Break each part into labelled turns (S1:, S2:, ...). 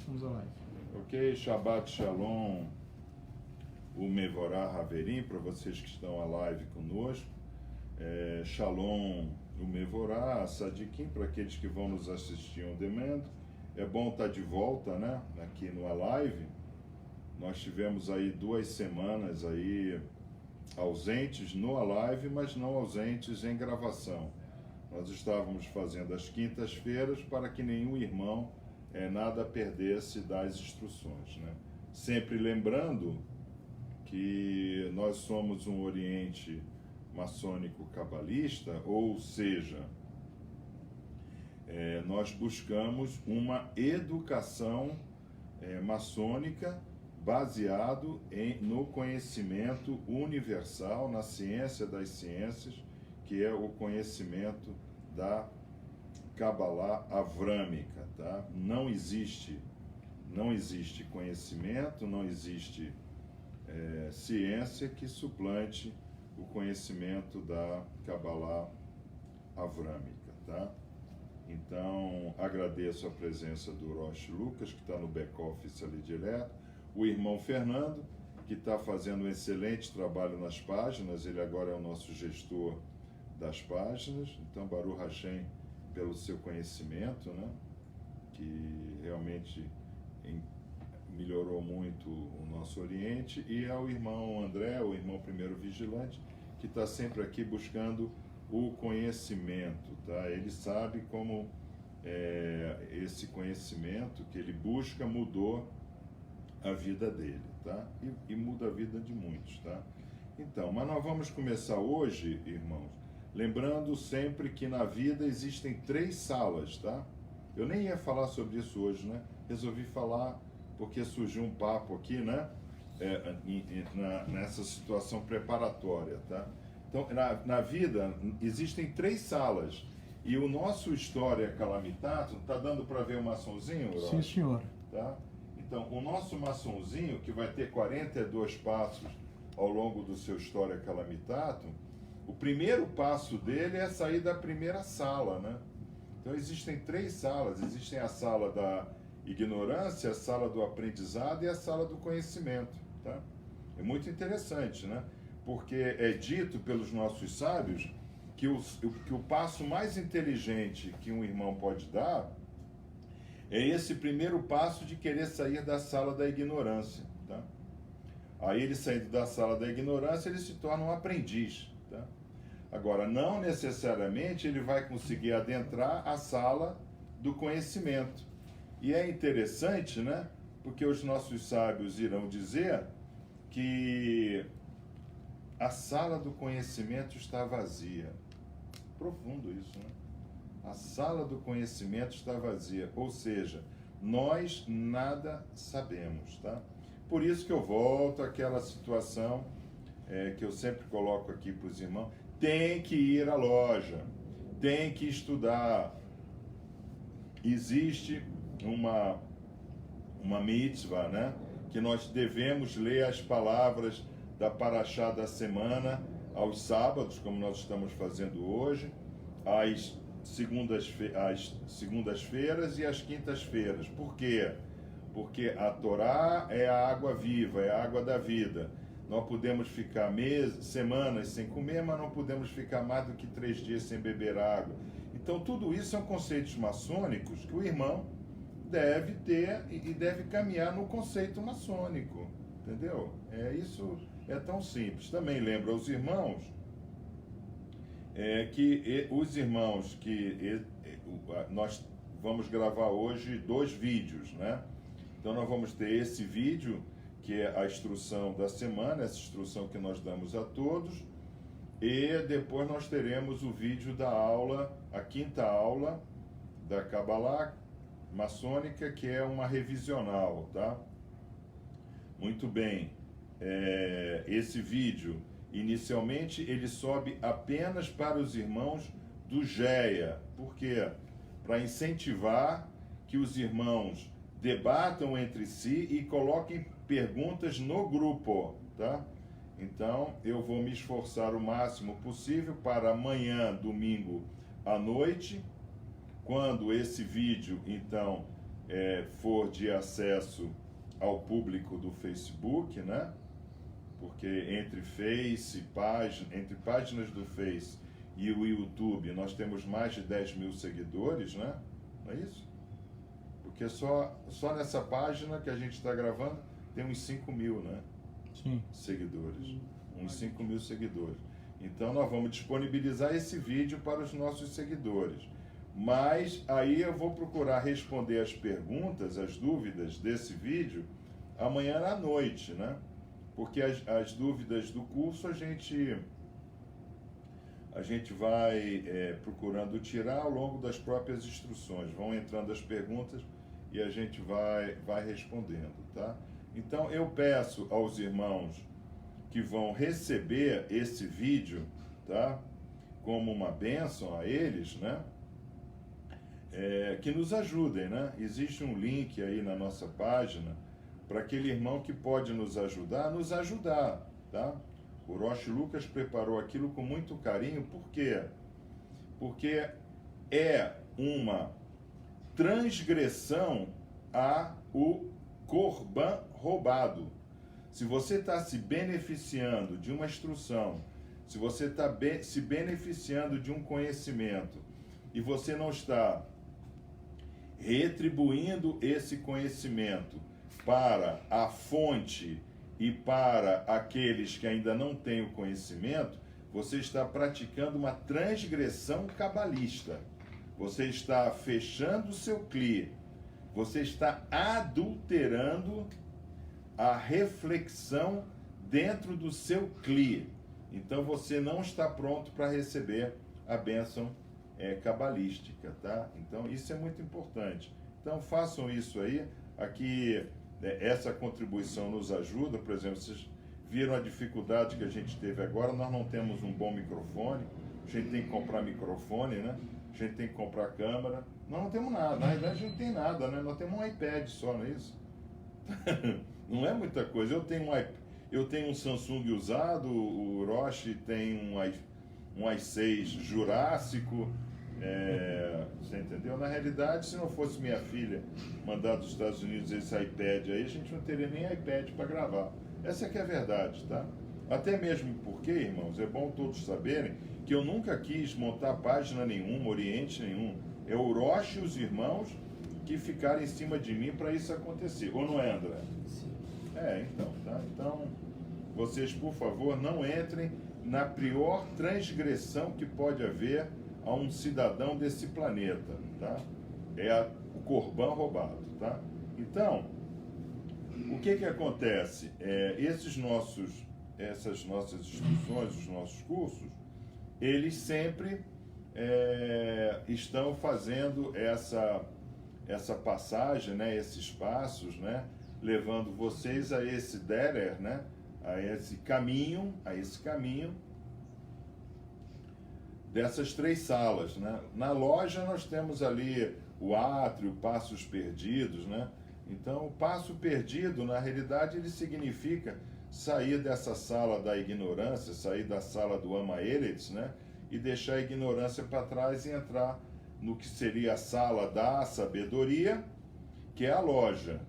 S1: Vamos à live.
S2: Ok, Shabbat Shalom, o Mevorah Haverim, para vocês que estão à live conosco. Shalom, o Mevorah, Sadikim, para aqueles que vão nos assistir on demand. É bom estar de volta, né, aqui no Alive. Nós tivemos aí 2 semanas aí ausentes no Alive, mas não ausentes em gravação. Nós estávamos fazendo as quintas-feiras para que nenhum irmão nada perdesse das instruções, né? Sempre lembrando que nós somos um Oriente maçônico cabalista, ou seja, nós buscamos uma educação maçônica baseado no conhecimento universal, na ciência das ciências, que é o conhecimento da Kabbalah avrâmica, tá? Não existe conhecimento, não existe ciência que suplante o conhecimento da Kabbalah avrâmica, tá? Então, agradeço a presença do Rosh Lucas, que está no back-office ali direto, o irmão Fernando, que está fazendo um excelente trabalho nas páginas, ele agora é o nosso gestor das páginas, então, Baruch Hashem, pelo seu conhecimento, né, que realmente melhorou muito o nosso Oriente, e ao irmão André, o irmão primeiro vigilante, que está sempre aqui buscando o conhecimento, tá? Ele sabe como esse conhecimento que ele busca mudou a vida dele, tá? E muda a vida de muitos, tá? Então, mas nós vamos começar hoje, irmãos, lembrando sempre que na vida existem 3 salas, tá? Eu nem ia falar sobre isso hoje, né? Resolvi falar porque surgiu um papo aqui, né? Nessa situação preparatória, tá? Então, na vida existem 3 salas. E o nosso História Calamitatum, tá dando para ver o maçonzinho, Rocha?
S1: Sim, senhor.
S2: Tá? Então, o nosso maçonzinho, que vai ter 42 passos ao longo do seu História Calamitatum, o primeiro passo dele é sair da primeira sala, né? Então, existem 3 salas. Existem a sala da ignorância, a sala do aprendizado e a sala do conhecimento, tá? É muito interessante, né? Porque é dito pelos nossos sábios que o passo mais inteligente que um irmão pode dar é esse primeiro passo de querer sair da sala da ignorância, tá? Aí ele saindo da sala da ignorância, ele se torna um aprendiz, tá? Agora, não necessariamente ele vai conseguir adentrar a sala do conhecimento. E é interessante, né? Porque os nossos sábios irão dizer que a sala do conhecimento está vazia. Profundo isso, né? A sala do conhecimento está vazia. Ou seja, nós nada sabemos, tá? Por isso que eu volto àquela situação que eu sempre coloco aqui para os irmãos. Tem que ir à loja, tem que estudar. Existe uma mitzvah, né? Que nós devemos ler as palavras da Parashá da semana aos sábados, como nós estamos fazendo hoje, às segundas-feiras e às quintas-feiras. Por quê? Porque a Torá é a água viva, é a água da vida. Nós podemos ficar semanas sem comer, mas não podemos ficar mais do que 3 dias sem beber água. Então, tudo isso são conceitos maçônicos que o irmão deve ter e deve caminhar no conceito maçônico, entendeu? Isso é tão simples. Também lembro aos irmãos que os irmãos que nós vamos gravar hoje 2 vídeos, né? Então nós vamos ter esse vídeo que é a instrução da semana, essa instrução que nós damos a todos, e depois nós teremos o vídeo da aula, a 5ª aula da Kabbalah maçônica, que é uma revisional, tá? Muito bem. Esse vídeo, inicialmente, ele sobe apenas para os irmãos do GEA. Por quê? Para incentivar que os irmãos debatam entre si e coloquem perguntas no grupo, tá? Então, eu vou me esforçar o máximo possível para amanhã, domingo, à noite, quando esse vídeo, então, for de acesso ao público do Facebook, né? Porque entre páginas do Face e o YouTube, nós temos mais de 10 mil seguidores, né? Não é isso? Porque só nessa página que a gente está gravando tem uns 5 mil, né?
S1: Sim.
S2: Seguidores. Uns 5 mil seguidores. Então nós vamos disponibilizar esse vídeo para os nossos seguidores. Mas aí eu vou procurar responder as perguntas, as dúvidas desse vídeo amanhã à noite, né? Porque as dúvidas do curso a gente vai procurando tirar ao longo das próprias instruções. Vão entrando as perguntas e a gente vai respondendo, tá? Então eu peço aos irmãos que vão receber esse vídeo, tá? Como uma bênção a eles, né? Que nos ajudem, né? Existe um link aí na nossa página para aquele irmão que pode nos ajudar, tá? O Roche Lucas preparou aquilo com muito carinho, por quê? Porque é uma transgressão ao Corban roubado. Se você está se beneficiando de uma instrução, se você está se beneficiando de um conhecimento e você não está retribuindo esse conhecimento para a fonte e para aqueles que ainda não têm o conhecimento, você está praticando uma transgressão cabalista. Você está fechando o seu cli. Você está adulterando a reflexão dentro do seu cli. Então você não está pronto para receber a bênção cabalística, tá? Então isso é muito importante. Então façam isso aí. Aqui essa contribuição nos ajuda. Por exemplo, vocês viram a dificuldade que a gente teve agora. Nós não temos um bom microfone. A gente tem que comprar microfone, né? A gente tem que comprar câmera. Nós não temos nada. Na verdade, a gente não tem nada, né? Nós temos um iPad só, não é isso? Não é muita coisa. Eu tenho um Samsung usado, o Roche tem um i6 Jurássico. Você entendeu? Na realidade, se não fosse minha filha mandar dos Estados Unidos esse iPad aí, a gente não teria nem iPad para gravar. Essa é que é a verdade, tá? Até mesmo porque, irmãos, é bom todos saberem que eu nunca quis montar página nenhuma, oriente nenhum. É o Roche e os irmãos que ficaram em cima de mim para isso acontecer. Ou não é, André?
S1: Sim.
S2: Então, tá? Então, vocês, por favor, não entrem na pior transgressão que pode haver a um cidadão desse planeta, tá? O Corban roubado, tá? Então, o que acontece? Essas nossas instruções, os nossos cursos, eles sempre estão fazendo essa passagem, né? Esses passos, né? Levando vocês a esse derer, né? A esse caminho dessas 3 salas, né? Na loja nós temos ali o átrio, passos perdidos, né? Então, o passo perdido, na realidade, ele significa sair dessa sala da ignorância, sair da sala do Ama-Eretz, né? E deixar a ignorância para trás e entrar no que seria a sala da sabedoria, que é a loja,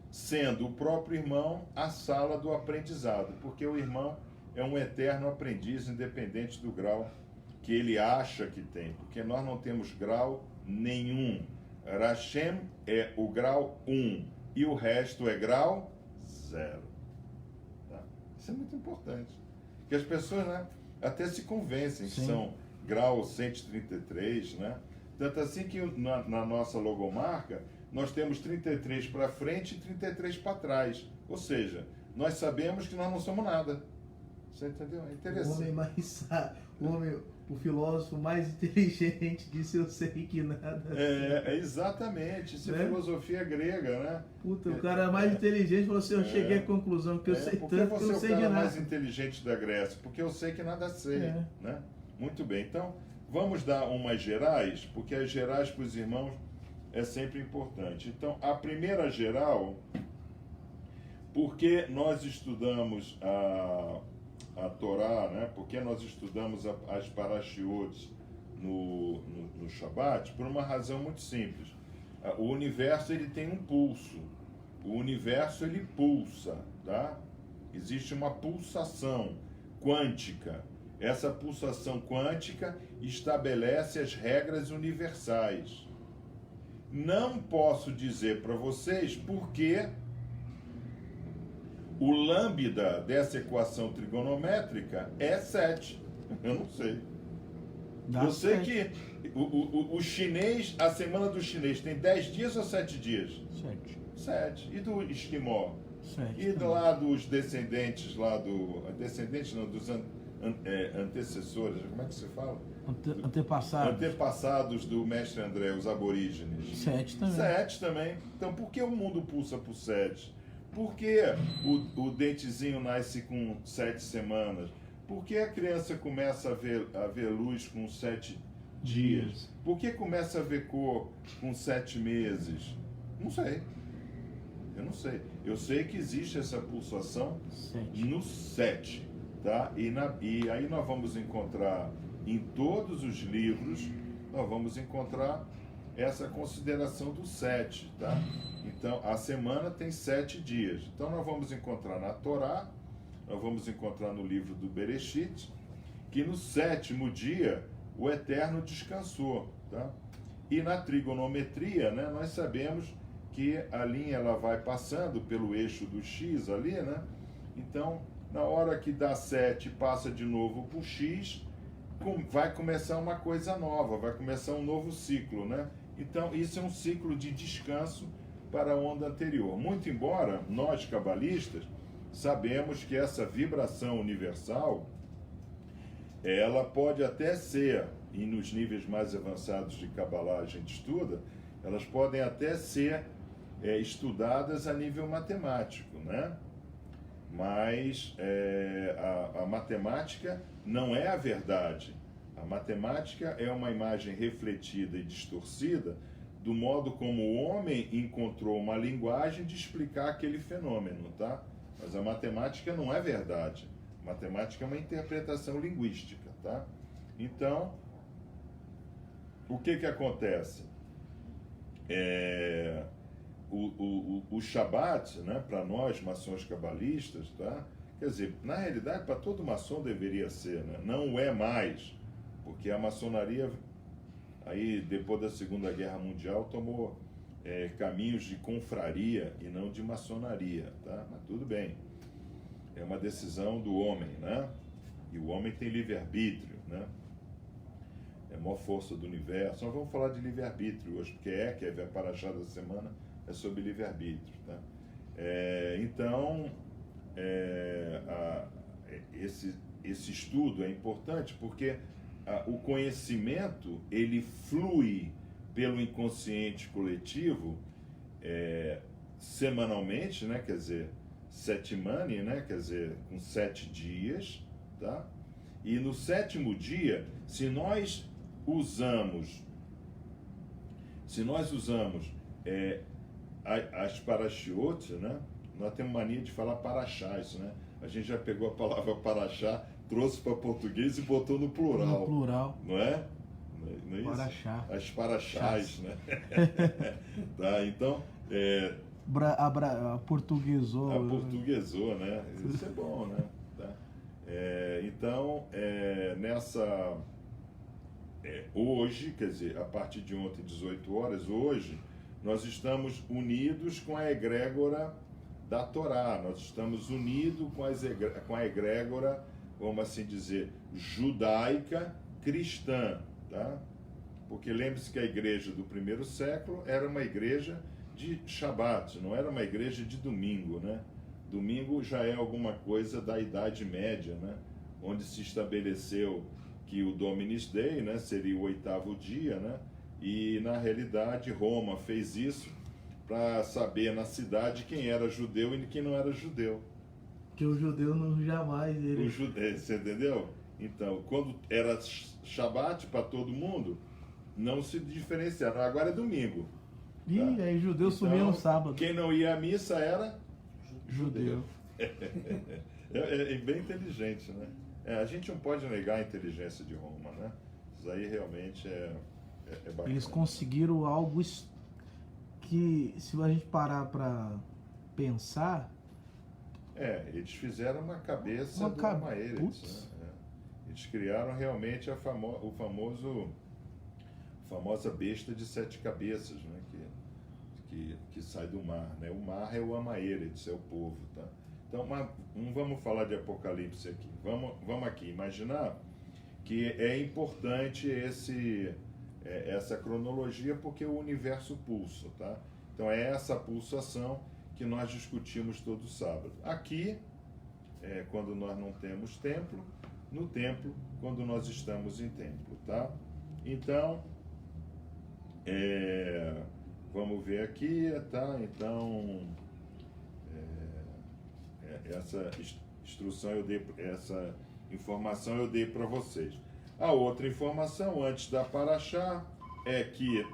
S2: sendo o próprio irmão a sala do aprendizado, porque o irmão é um eterno aprendiz, independente do grau que ele acha que tem, porque nós não temos grau nenhum. Rashem é o grau 1 e o resto é grau 0. Tá? Isso é muito importante. Porque as pessoas, né, até se convencem que são grau 133, né? Tanto assim que na nossa logomarca nós temos 33 para frente e 33 para trás. Ou seja, nós sabemos que nós não somos nada. Você entendeu? É interessante.
S1: O filósofo mais inteligente disse: eu sei que nada.
S2: Exatamente. Isso é filosofia grega, né?
S1: Puta, o cara mais inteligente falou assim: eu cheguei à conclusão que eu sei tanto que eu não sei de nada. Por que você é o cara
S2: mais inteligente da Grécia? Porque eu sei que nada sei, né? Muito bem. Então, vamos dar umas gerais, porque as gerais para os irmãos é sempre importante. Então, a primeira geral, porque nós estudamos a Torá, né? Porque nós estudamos as Parashiot no Shabat, por uma razão muito simples. O universo ele tem um pulso. O universo ele pulsa, tá? Existe uma pulsação quântica. Essa pulsação quântica estabelece as regras universais. Não posso dizer para vocês porque o lambda dessa equação trigonométrica é 7. Eu não sei. Eu sei que o chinês, a semana do chinês tem 10 dias ou 7 dias?
S3: 7.
S2: 7. E do esquimó?
S3: 7.
S2: E lá dos descendentes, descendentes não, dos antecessores, como é que se fala?
S3: Antepassados.
S2: Antepassados do mestre André, os aborígenes.
S3: 7 também.
S2: 7 também. Então por que o mundo pulsa por 7? Por que o dentezinho nasce com 7 semanas? Por que a criança começa a ver luz com 7 dias? Por que começa a ver cor com 7 meses? Não sei. Eu não sei. Eu sei que existe essa pulsação
S3: 7.
S2: no 7, tá? E aí nós vamos encontrar em todos os livros, nós vamos encontrar essa consideração do 7, tá? Então, a semana tem 7 dias. Então, nós vamos encontrar na Torá, nós vamos encontrar no livro do Bereshit, que no 7º dia o Eterno descansou, tá? E na trigonometria, né, nós sabemos que a linha ela vai passando pelo eixo do X ali, né? Então, na hora que dá 7 passa de novo para o X, vai começar uma coisa nova, vai começar um novo ciclo, né? Então, isso é um ciclo de descanso para a onda anterior. Muito embora nós, cabalistas, sabemos que essa vibração universal, ela pode até ser, e nos níveis mais avançados de Kabbalah a gente estuda, elas podem até ser estudadas a nível matemático, né? Mas a matemática não é a verdade. A matemática é uma imagem refletida e distorcida do modo como o homem encontrou uma linguagem de explicar aquele fenômeno, tá? Mas a matemática não é verdade. A matemática é uma interpretação linguística, tá? Então, o que acontece? O Shabat, né, para nós, maçons cabalistas, tá? Quer dizer, na realidade, para todo maçom deveria ser, né? Não é mais, porque a maçonaria, aí, depois da Segunda Guerra Mundial, tomou caminhos de confraria e não de maçonaria, tá? Mas tudo bem. É uma decisão do homem, né? E o homem tem livre-arbítrio, né? É a maior força do universo. Nós vamos falar de livre-arbítrio hoje, porque que é a paraxá da semana, é sobre livre-arbítrio, tá? Então, esse estudo é importante porque o conhecimento, ele flui pelo inconsciente coletivo semanalmente, né? Quer dizer, setimane, né? Quer dizer, com 7 dias, tá? E no 7º dia, se nós usamos as parashiot, né? Nós temos mania de falar paraxá, isso, né? A gente já pegou a palavra paraxá, trouxe para português e botou no plural.
S3: No plural.
S2: Não é? Não é isso?
S3: Paraxá.
S2: As paraxás, né? Tá, então...
S3: Portuguesou.
S2: Portuguesou, né? Isso é bom, né? Tá? Então, hoje, quer dizer, a partir de ontem, 18 horas, hoje, nós estamos unidos com a egrégora da Torá, nós estamos unidos com a egrégora, vamos assim dizer, judaica cristã, tá? Porque lembre-se que a igreja do primeiro século era uma igreja de Shabat, não era uma igreja de domingo, né? Domingo já é alguma coisa da Idade Média, né? Onde se estabeleceu que o Dominus Dei, né, seria o 8º dia, né? E na realidade Roma fez isso para saber na cidade quem era judeu e quem não era judeu.
S1: Que o judeu não jamais ele...
S2: O judeu, você entendeu? Então, quando era Shabat para todo mundo, não se diferenciaram. Agora é domingo.
S1: Ih,
S2: tá?
S1: aí judeu
S2: Então,
S1: sumia no sábado.
S2: Quem não ia à missa era
S1: Judeu.
S2: É bem inteligente, né? A gente não pode negar a inteligência de Roma, né? Isso aí realmente é bacana.
S3: Eles conseguiram algo que se a gente parar para pensar,
S2: Eles fizeram uma cabeça
S3: Uma
S2: do
S3: ca-
S2: Homo erectus,
S3: Putz.
S2: né? Eles criaram realmente famosa besta de 7 cabeças, né? Que sai do mar, né? O mar é o Homo erectus, é o povo, tá? Então, não vamos falar de Apocalipse aqui. Vamos aqui imaginar que é importante essa cronologia porque o universo pulsa, tá? Então é essa pulsação que nós discutimos todo sábado. Aqui, quando nós não temos templo, no templo, quando nós estamos em templo, tá? Então, vamos ver aqui, tá? Então, essa instrução essa informação eu dei para vocês. A outra informação antes da Paraxá é que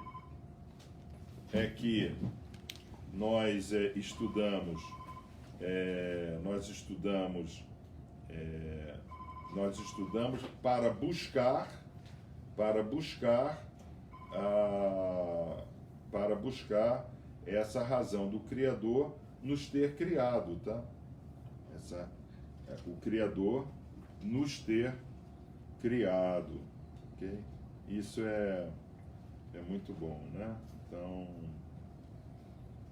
S2: nós estudamos para buscar essa razão do Criador nos ter criado, tá? O Criador nos ter criado, ok? Isso é muito bom, né? Então,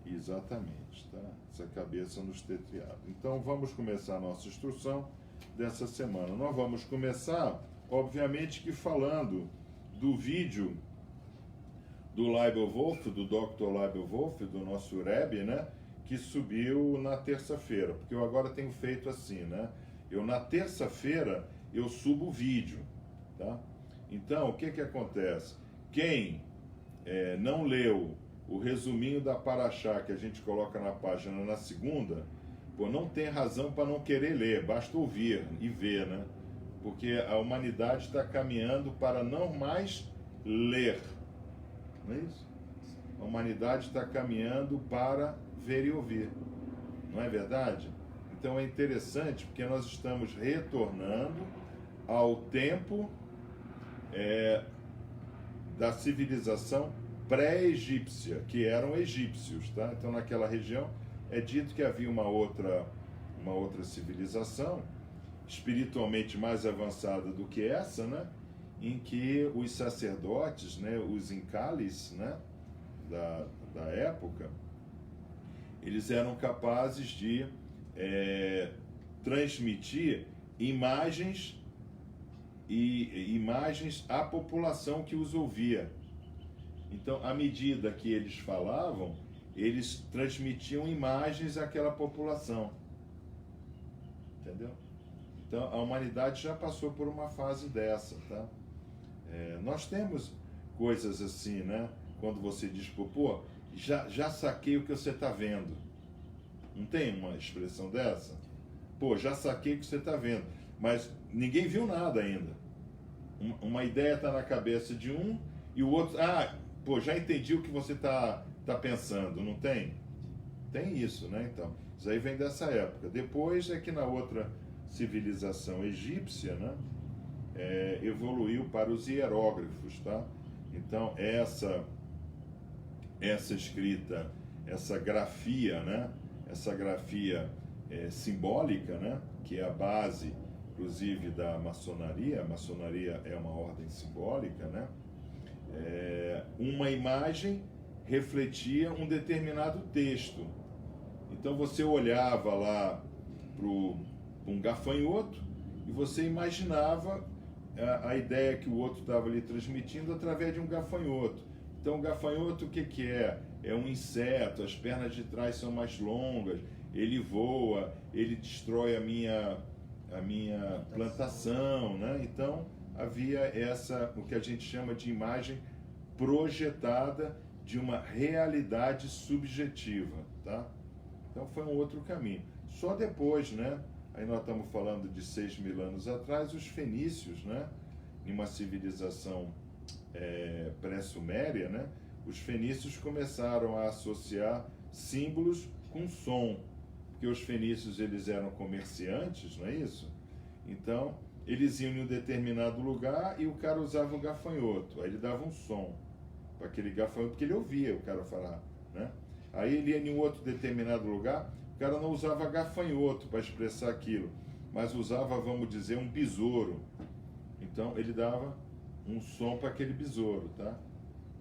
S2: exatamente, tá? Essa cabeça nos ter criado. Então, vamos começar a nossa instrução dessa semana. Nós vamos começar, obviamente, que falando do vídeo do Leibel Wolf, do Dr. Leibel Wolf, do nosso Rebbe, né? Que subiu na terça-feira, porque eu agora tenho feito assim, né? Na terça-feira, eu subo o vídeo, tá? Então, o que acontece? Quem não leu o resuminho da Paraxá que a gente coloca na página na segunda, não tem razão para não querer ler, basta ouvir e ver, né? Porque a humanidade está caminhando para não mais ler, não é isso? A humanidade está caminhando para ver e ouvir, não é verdade? Então é interessante porque nós estamos retornando ao tempo da civilização pré-egípcia, que eram egípcios, tá? Então naquela região é dito que havia uma outra civilização espiritualmente mais avançada do que essa, né? Em que os sacerdotes, né, os incalis, né, da época, eles eram capazes de transmitir imagens à população que os ouvia. Então, à medida que eles falavam, eles transmitiam imagens àquela população. Entendeu? Então, a humanidade já passou por uma fase dessa, tá? Nós temos coisas assim, né? Quando você diz, pô, já saquei o que você está vendo. Não tem uma expressão dessa? Pô, já saquei o que você está vendo. Mas ninguém viu nada ainda. Uma ideia está na cabeça de um e o outro... já entendi o que você está pensando, não tem? Tem isso, né? Então, isso aí vem dessa época. Depois é que na outra civilização egípcia, né? Evoluiu para os hieróglifos, tá? Então, essa escrita, essa grafia, né? Essa grafia simbólica, né? Que é a base, inclusive, da maçonaria. A maçonaria é uma ordem simbólica, né? Uma imagem refletia um determinado texto. Então você olhava lá para um gafanhoto e você imaginava a ideia que o outro estava ali transmitindo através de um gafanhoto. Então o gafanhoto o que é? É um inseto, as pernas de trás são mais longas, ele voa, ele destrói a minha plantação, né? Então havia o que a gente chama de imagem projetada de uma realidade subjetiva, tá? Então foi um outro caminho. Só depois, né? Aí nós estamos falando de 6.000 anos atrás, os fenícios, né? Em uma civilização pré-suméria, né? Os fenícios começaram a associar símbolos com som, porque os fenícios eles eram comerciantes, não é isso? Então eles iam em um determinado lugar e o cara usava um gafanhoto, aí ele dava um som para aquele gafanhoto, porque ele ouvia o cara falar. né? Aí ele ia em um outro determinado lugar, o cara não usava gafanhoto para expressar aquilo, mas usava, vamos dizer, um besouro. Então ele dava um som para aquele besouro, tá?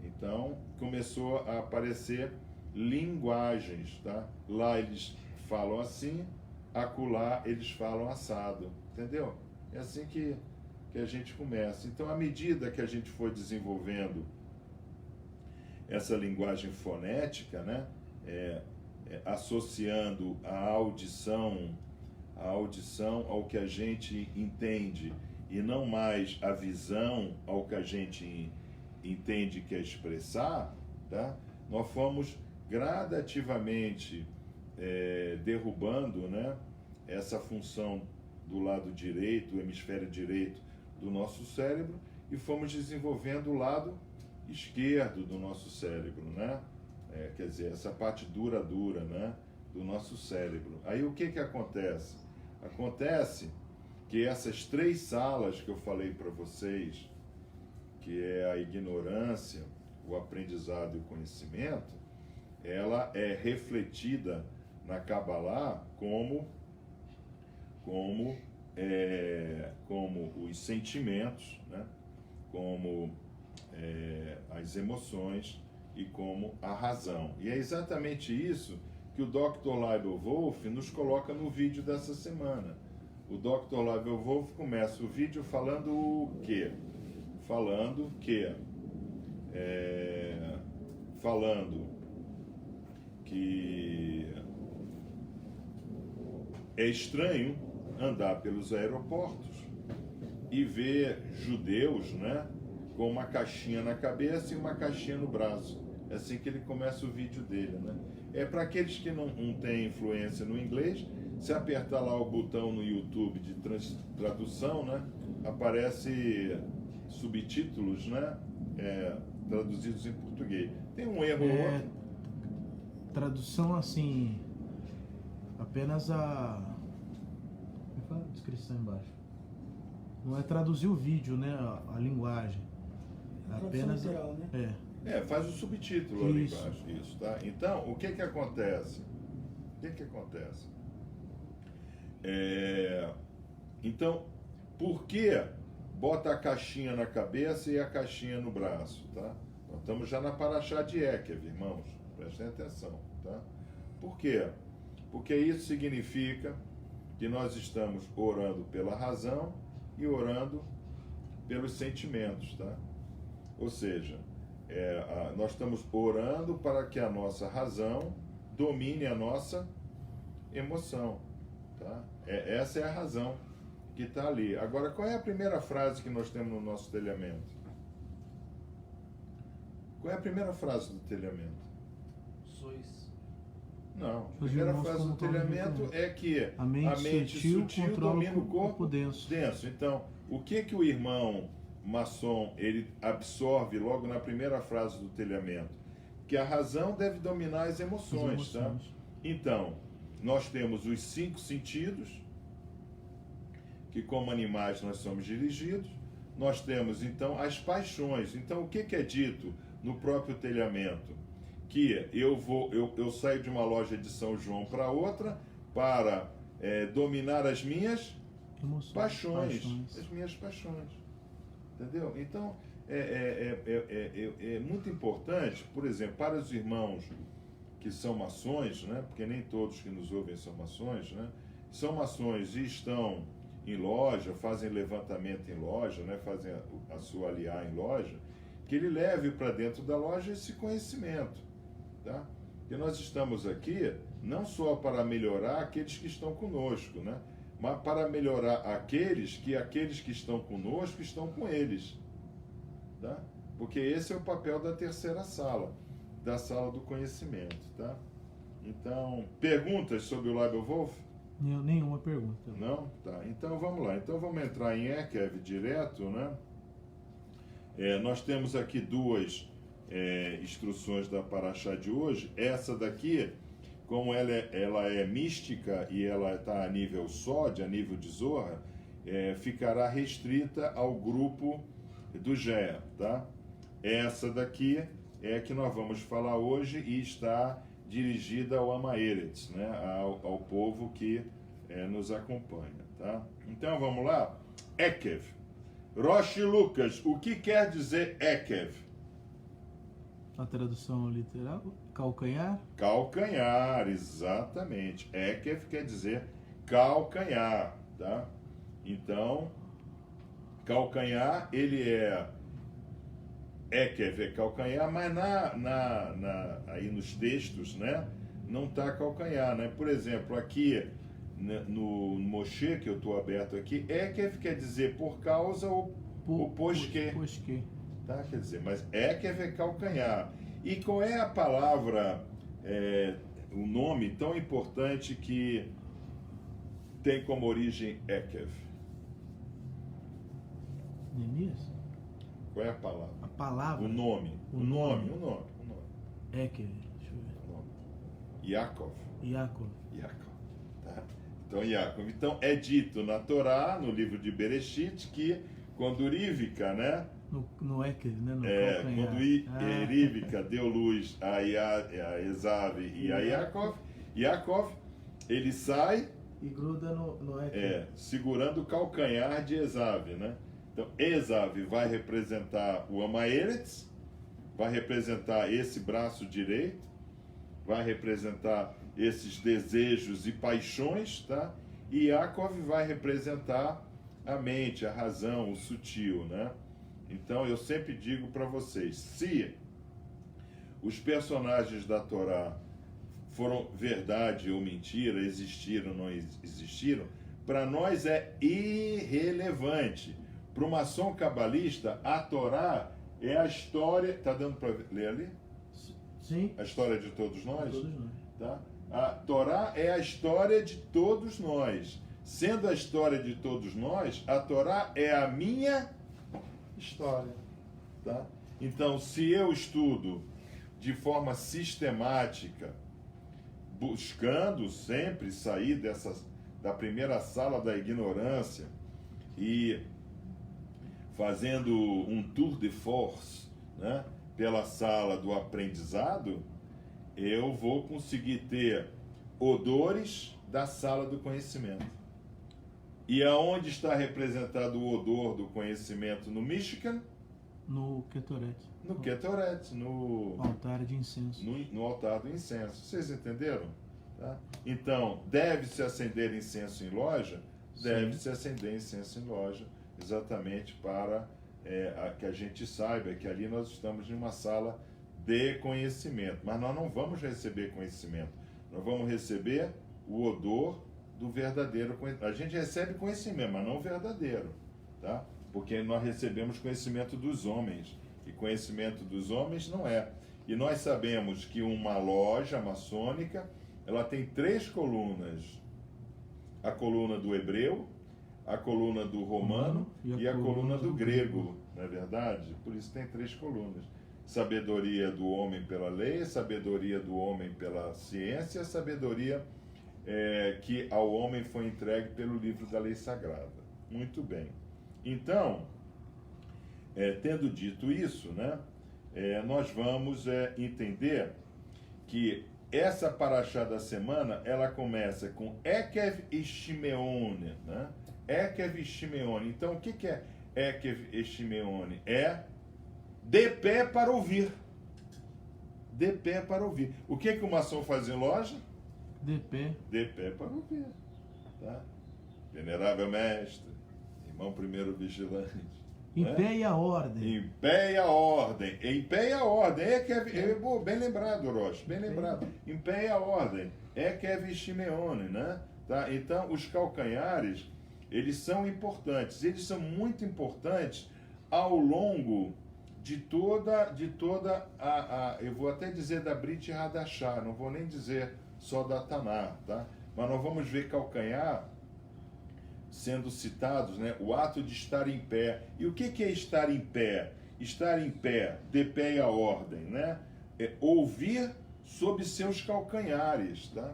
S2: Então começou a aparecer linguagens, tá? Lá eles falam assim, acolá eles falam assado, entendeu? É assim que a gente começa. Então, à medida que a gente foi desenvolvendo essa linguagem fonética, né, associando a audição ao que a gente entende e não mais a visão ao que a gente entende que é expressar, tá? Nós fomos gradativamente derrubando, né, essa função do lado direito, do hemisfério direito do nosso cérebro, e fomos desenvolvendo o lado esquerdo do nosso cérebro, né? Quer dizer, essa parte dura, né, do nosso cérebro. Aí o que acontece? Acontece que essas 3 salas que eu falei para vocês, que é a ignorância, o aprendizado e o conhecimento, ela é refletida na Kabbalah como os sentimentos, né? Como as emoções e como a razão. E é exatamente isso que o Dr. Leibel Wolff nos coloca no vídeo dessa semana. O Dr. Leibel Wolff começa o vídeo falando o quê? Falando que é estranho andar pelos aeroportos e ver judeus, né, com uma caixinha na cabeça e uma caixinha no braço. É assim que ele começa o vídeo dele, né? É para aqueles que não têm influência no inglês, se apertar lá o botão no YouTube de tradução, né, aparece subtítulos, né, traduzidos em português. Tem um erro ou outro.
S3: Tradução assim, apenas a descrição embaixo. Não é traduzir o vídeo, né, a linguagem. É apenas
S4: literal, né?
S2: Faz o subtítulo ali
S3: Isso.
S2: embaixo, isso, tá? Então, o que acontece? Então, por que bota a caixinha na cabeça e a caixinha no braço, tá? Nós estamos já na Parashá de Ekev, irmãos, prestem atenção, tá? Por quê? Porque isso significa que nós estamos orando pela razão e orando pelos sentimentos, tá? Ou seja, nós estamos orando para que a nossa razão domine a nossa emoção, tá? Essa é a razão que está ali. Agora, qual é a primeira frase que nós temos no nosso telhamento? Qual é a primeira frase do telhamento?
S4: Sois.
S2: Não, a
S3: Os
S2: primeira
S3: irmãos
S2: frase do
S3: como
S2: telhamento é que
S3: a mente sutil controla
S2: domina o
S3: o
S2: corpo
S3: corpo denso.
S2: Então, o que o irmão maçom ele absorve logo na primeira frase do telhamento? Que a razão deve dominar as emoções, tá? Então, nós temos os 5 sentidos, que como animais nós somos dirigidos. Nós temos, então, as paixões. Então, o que é dito no próprio telhamento? Que eu saio de uma loja de São João para outra para dominar as minhas paixões. As minhas paixões. Entendeu? Então, é muito importante, por exemplo, para os irmãos que são maçons, né? Porque nem todos que nos ouvem são maçons, né? São maçons e estão em loja, fazem levantamento em loja, né? Fazem a sua aliá em loja, que ele leve para dentro da loja esse conhecimento, tá? Que nós estamos aqui não só para melhorar aqueles que estão conosco, né? Mas para melhorar aqueles que estão conosco estão com eles, tá? Porque esse é o papel da terceira sala, da sala do conhecimento, tá? Então, perguntas sobre o Leibel Wolff?
S3: Nenhuma pergunta.
S2: Não? Tá. Então vamos lá. Então vamos entrar em Ekev direto, né? Nós temos aqui 2 instruções da Parashá de hoje. Essa daqui, como ela é mística e ela está a nível Sod, a nível de Zohar, ficará restrita ao grupo do Gé, tá? Essa daqui é a que nós vamos falar hoje e está dirigida ao Amaeretz, né? ao povo que nos acompanha. Tá? Então vamos lá. Ekev. Rosh Lucas, o que quer dizer Ekev?
S3: A tradução literal, calcanhar.
S2: Calcanhar, exatamente. Ekev quer dizer calcanhar, tá? Então, calcanhar, ele é Ekev é calcanhar, mas aí nos textos, né, não está calcanhar, né? Por exemplo, aqui no Moshe, que eu estou aberto aqui, Ekev quer dizer por causa ou posquê.
S3: Posquê.
S2: Tá? Quer dizer, mas Ekev é calcanhar. E qual é a palavra, o nome tão importante que tem como origem Ekev?
S3: Neemias?
S2: Qual é a palavra?
S3: A palavra.
S2: O nome.
S3: O
S2: O
S3: nome.
S2: nome.
S3: Ekev. Deixa eu ver.
S2: O nome. Yaakov.
S3: Yaakov.
S2: Tá? Então, Yaakov. Então, é dito na Torá, no livro de Bereshit, que quando Rivka, né?
S3: No Ekev, né? No calcanhar.
S2: Quando Rivka deu luz a Esav e a Yaakov, ele sai
S1: E gruda no Ekev.
S2: segurando o calcanhar de Esav, né? Então, Esav vai representar o Amaeretz, vai representar esse braço direito, vai representar esses desejos e paixões, tá? E Yaakov vai representar a mente, a razão, o sutil, né? Então, eu sempre digo para vocês, se os personagens da Torá foram verdade ou mentira, existiram ou não existiram, para nós é irrelevante. Para o maçom cabalista, a Torá é a história... Está dando para ler ali?
S3: Sim.
S2: A história de todos nós?
S3: Todos nós.
S2: Tá? A Torá é a história de todos nós. Sendo a história de todos nós, a Torá é a minha história. Tá? Então, se eu estudo de forma sistemática, buscando sempre sair da primeira sala da ignorância e fazendo um tour de force, né, pela sala do aprendizado, eu vou conseguir ter odores da sala do conhecimento. E aonde está representado o odor do conhecimento no Michigan?
S3: No Ketoret.
S2: No Ketoret, no
S3: Altar de incenso.
S2: no altar do incenso. Vocês entenderam? Tá? Então, deve-se acender incenso em loja? Deve-se acender incenso em loja, exatamente para que a gente saiba que ali nós estamos em uma sala de conhecimento. Mas nós não vamos receber conhecimento. Nós vamos receber o odor do verdadeiro conhecimento. A gente recebe conhecimento, mas não o verdadeiro. Tá? Porque nós recebemos conhecimento dos homens. E conhecimento dos homens não é. E nós sabemos que uma loja maçônica, ela tem 3 colunas. A coluna do hebreu, a coluna do romano e a coluna do grego, não é verdade? Por isso tem 3 colunas. Sabedoria do homem pela lei, sabedoria do homem pela ciência, sabedoria que ao homem foi entregue pelo livro da lei sagrada. Muito bem. Então, tendo dito isso, né, nós vamos entender que essa paraxá da semana, ela começa com Ekev e Shimeone, né? Ekev e Shimeone. Então, o que é Ekev e Shimeone? É de pé para ouvir. De pé para ouvir. O que o maçom faz em loja?
S3: De pé.
S2: De pé para ouvir. Tá? Venerável mestre, irmão primeiro vigilante.
S3: Em pé e a ordem.
S2: Em pé e a ordem. Em pé e a ordem. Bem lembrado, Rocha. Bem lembrado. Em pé e a ordem. Ekev Shimeone, né? Tá? Então, os calcanhares, eles são importantes. Eles são muito importantes ao longo de toda eu vou até dizer da Brit Hadashah, não vou nem dizer só da Tanar, tá? Mas nós vamos ver calcanhar sendo citados, né? O ato de estar em pé. E o que é estar em pé? Estar em pé, de pé e a ordem, né? É ouvir sob seus calcanhares, tá?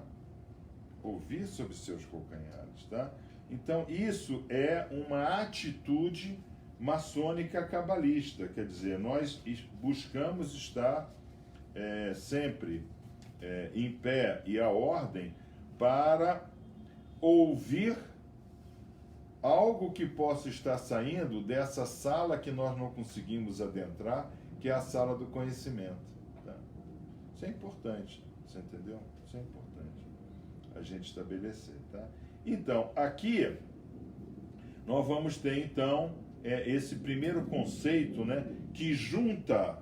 S2: Ouvir sob seus calcanhares, tá? Então, isso é uma atitude maçônica cabalista, quer dizer, nós buscamos estar sempre em pé e à ordem para ouvir algo que possa estar saindo dessa sala que nós não conseguimos adentrar, que é a sala do conhecimento. Tá? Isso é importante, você entendeu? Isso é importante a gente estabelecer. Tá? Então, aqui nós vamos ter, então, esse primeiro conceito, né, que junta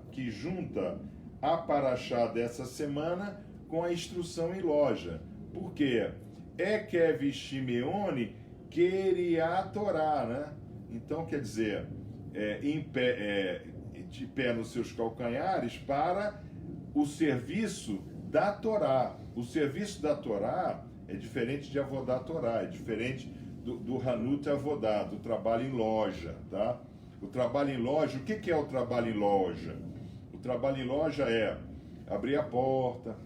S2: a paraxá dessa semana com a instrução em loja. Por quê? Ekev Shimeone queria a Torá, né? Então, quer dizer, de pé nos seus calcanhares para o serviço da Torá. O serviço da Torá é diferente de Avodá Torá, é diferente do Hanut Avodá, do trabalho em loja, tá? O trabalho em loja, o que é o trabalho em loja? O trabalho em loja é abrir a porta,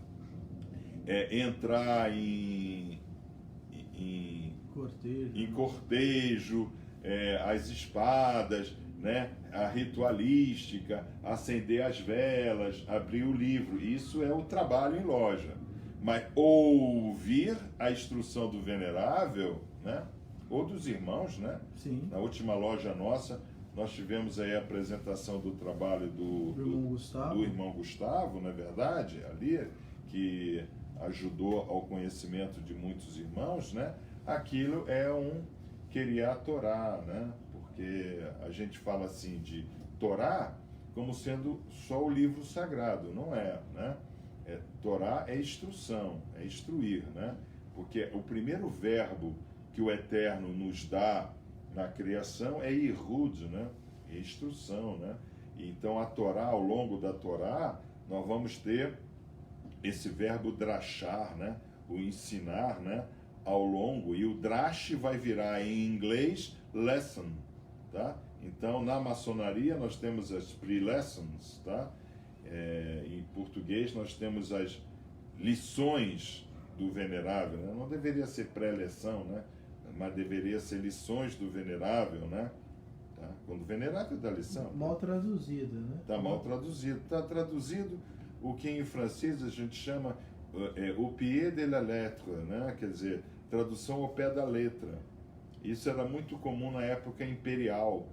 S2: entrar em cortejo, as espadas, né? A ritualística, acender as velas, abrir o livro. Isso é o trabalho em loja. Mas ouvir a instrução do venerável, né? Ou dos irmãos, né?
S3: Sim.
S2: Na última loja nossa, nós tivemos aí a apresentação do trabalho do irmão Gustavo, não é verdade? Ali, que ajudou ao conhecimento de muitos irmãos, né? Aquilo é um queria Torá, né? Porque a gente fala assim de Torá como sendo só o livro sagrado, não é, né? Torá é instrução, é instruir, né? Porque o primeiro verbo que o Eterno nos dá na criação é Irhud, né? É instrução, né? E então a Torá, ao longo da Torá, nós vamos ter esse verbo drachar, né? O ensinar, né? Ao longo, e o drash vai virar em inglês lesson, tá? Então, na maçonaria nós temos as pre-lessons, tá? Em português nós temos as lições do venerável, né? Não deveria ser pré-leção, né? Mas deveria ser lições do venerável, né? Tá? Quando o venerável dá lição...
S1: Mal traduzida, né?
S2: Está mal traduzido. Está traduzido o que em francês a gente chama au pied de la lettre, né? Quer dizer, tradução ao pé da letra. Isso era muito comum na época imperial,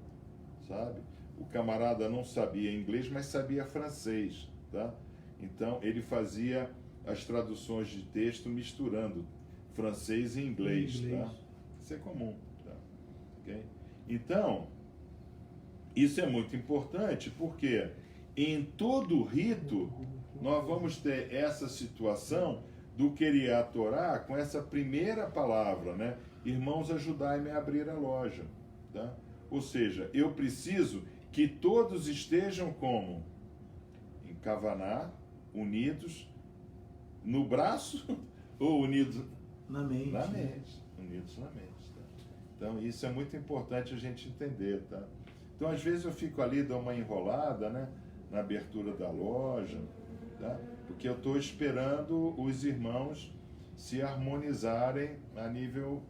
S2: sabe? O camarada não sabia inglês, mas sabia francês, tá? Então, ele fazia as traduções de texto misturando francês e inglês, tá? Isso é comum, tá? Okay? Então, isso é muito importante, porque em todo rito nós vamos ter essa situação do queria Torá com essa primeira palavra, né? Irmãos, ajudai-me a abrir a loja, tá? Ou seja, eu preciso que todos estejam como? Em Kavaná, unidos no braço ou unidos
S3: na mente.
S2: Na mente, unidos na mente, tá? Então, isso é muito importante a gente entender, tá? Então, às vezes eu fico ali, dou uma enrolada, né? Na abertura da loja, tá? Porque eu estou esperando os irmãos se harmonizarem a nível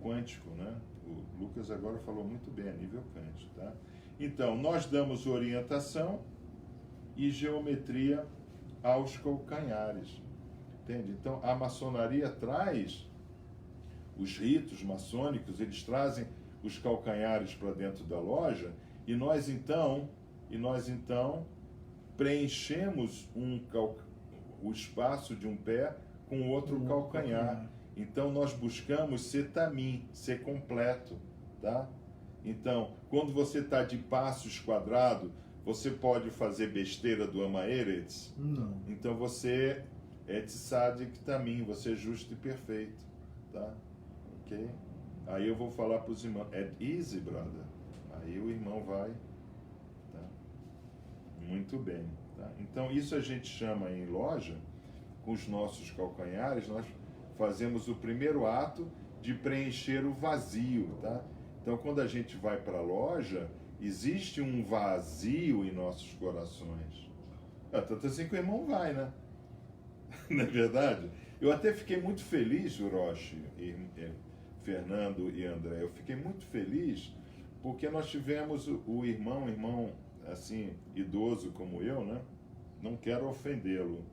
S2: quântico, né? O Lucas agora falou muito bem, a nível quântico, tá? Então, nós damos orientação e geometria aos calcanhares, entende? Então, a maçonaria traz os ritos maçônicos, eles trazem os calcanhares para dentro da loja e nós então preenchemos o espaço de um pé com outro calcanhar. Então nós buscamos ser tamim, ser completo, tá? Então, quando você está de passos quadrado, você pode fazer besteira do Amaeretz?
S3: Não.
S2: Então você é tzadik tamim, você é justo e perfeito, tá? Ok? Aí eu vou falar para os irmãos, é easy, brother. Aí o irmão vai, tá? Muito bem, tá? Então isso a gente chama em loja, com os nossos calcanhares, nós fazemos o primeiro ato de preencher o vazio, tá? Então quando a gente vai para a loja, existe um vazio em nossos corações. Tanto assim que o irmão vai, né? Não é verdade? Eu até fiquei muito feliz, Orochi, Fernando e André, eu fiquei muito feliz porque nós tivemos o irmão assim, idoso como eu, né? Não quero ofendê-lo.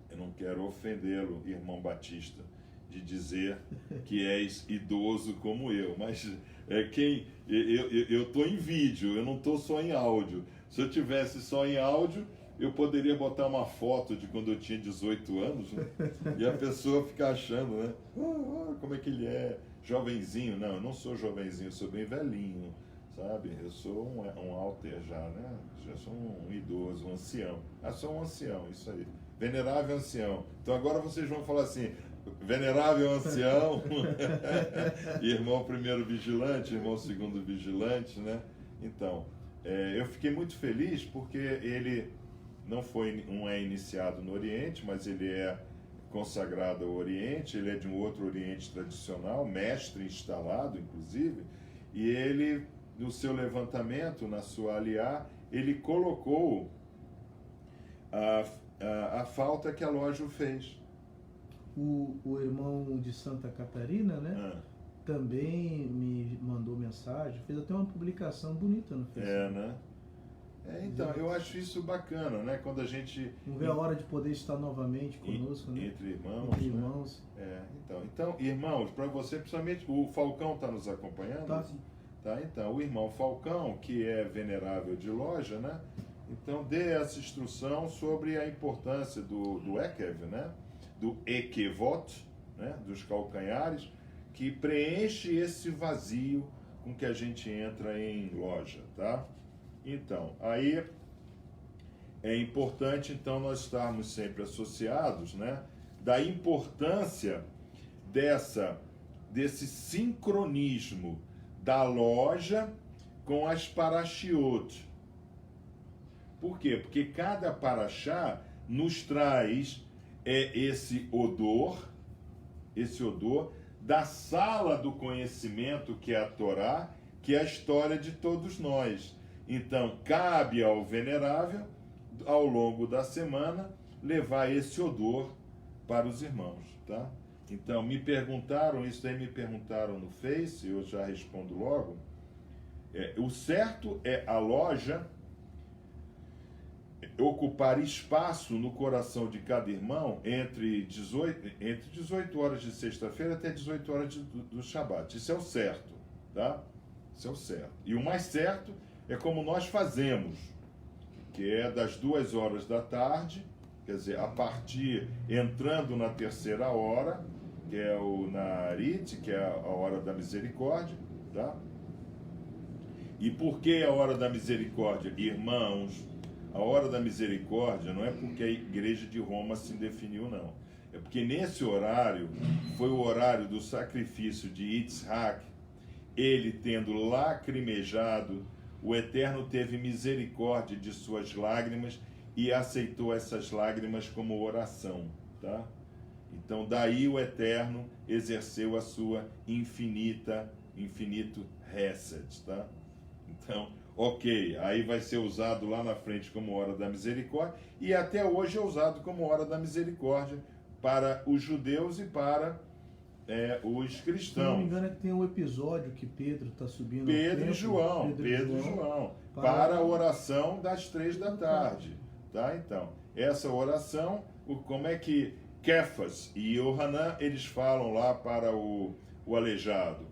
S2: Eu não quero ofendê-lo, irmão Batista, de dizer que és idoso como eu, mas eu estou em vídeo, eu não estou só em áudio. Se eu tivesse só em áudio, eu poderia botar uma foto de quando eu tinha 18 anos, né? E a pessoa ficar achando, né? Como é que ele é? Jovenzinho. Não, eu não sou jovenzinho, eu sou bem velhinho, sabe? Eu sou um alter já, né? Já sou um idoso, um ancião. Sou um ancião, isso aí. Venerável ancião. Então agora vocês vão falar assim, venerável ancião, irmão primeiro vigilante, irmão segundo vigilante, né? Então, eu fiquei muito feliz porque ele não é iniciado no Oriente, mas ele é consagrado ao Oriente, ele é de um outro Oriente tradicional, mestre instalado, inclusive, e ele, no seu levantamento, na sua aliá, ele colocou a falta que a loja fez.
S3: O irmão de Santa Catarina, né? Também me mandou mensagem, fez até uma publicação bonita no Facebook.
S2: Né? Então, eu acho isso bacana, né? Quando a gente...
S3: Não vê a hora de poder estar novamente conosco, né?
S2: Entre irmãos.
S3: Entre irmãos.
S2: Né? Então, irmãos, para você, principalmente, o Falcão está nos acompanhando?
S3: Tá.
S2: Tá, então, o irmão Falcão, que é venerável de loja, né? Então, dê essa instrução sobre a importância do Ekev, né? Do Ekevot, né? Dos calcanhares, que preenche esse vazio com que a gente entra em loja, tá? Então, aí é importante, então, nós estarmos sempre associados, né? Da importância desse sincronismo da loja com as parashiot. Por quê? Porque cada paraxá nos traz esse odor da sala do conhecimento, que é a Torá, que é a história de todos nós. Então, cabe ao venerável, ao longo da semana, levar esse odor para os irmãos, tá? Então, me perguntaram no Face, eu já respondo logo. O certo é a loja ocupar espaço no coração de cada irmão entre 18 horas de sexta-feira até 18 horas do Shabat. Isso é o certo, tá? Isso é o certo. E o mais certo é como nós fazemos, que é das 2 horas da tarde, quer dizer, a partir, entrando na terceira hora, que é o Narit, que é a hora da misericórdia, tá? E por que a hora da misericórdia? Irmãos, a hora da misericórdia não é porque a igreja de Roma se definiu, não. É porque nesse horário, foi o horário do sacrifício de Yitzhak, ele tendo lacrimejado, o Eterno teve misericórdia de suas lágrimas e aceitou essas lágrimas como oração, tá? Então daí o Eterno exerceu a sua infinito Hesed, tá? Então, ok, aí vai ser usado lá na frente como hora da misericórdia, e até hoje é usado como hora da misericórdia para os judeus e para os cristãos.
S3: Se não me engano, é que tem um episódio que Pedro está subindo.
S2: Pedro e João, para a oração das 3 da tarde. Tá? Então, essa oração, como é que Kefas e Yohanan, eles falam lá para o aleijado?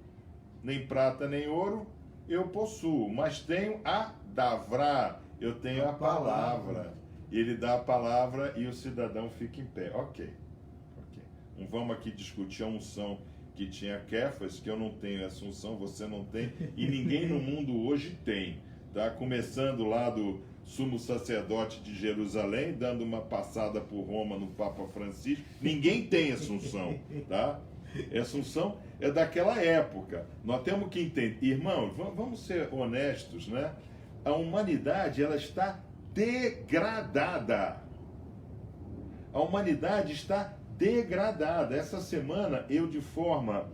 S2: Nem prata nem ouro eu possuo, mas tenho a Davrá, eu tenho a palavra. Ele dá a palavra e o cidadão fica em pé. Ok. Não vamos aqui discutir a unção que tinha Kefas, que eu não tenho essa unção, você não tem, e ninguém no mundo hoje tem. Tá? Começando lá do sumo sacerdote de Jerusalém, dando uma passada por Roma no Papa Francisco, ninguém tem essa unção, tá? Essa unção é daquela época. Nós temos que entender, irmãos, vamos ser honestos, né? A humanidade, ela está degradada. A humanidade está degradada. Essa semana, eu de forma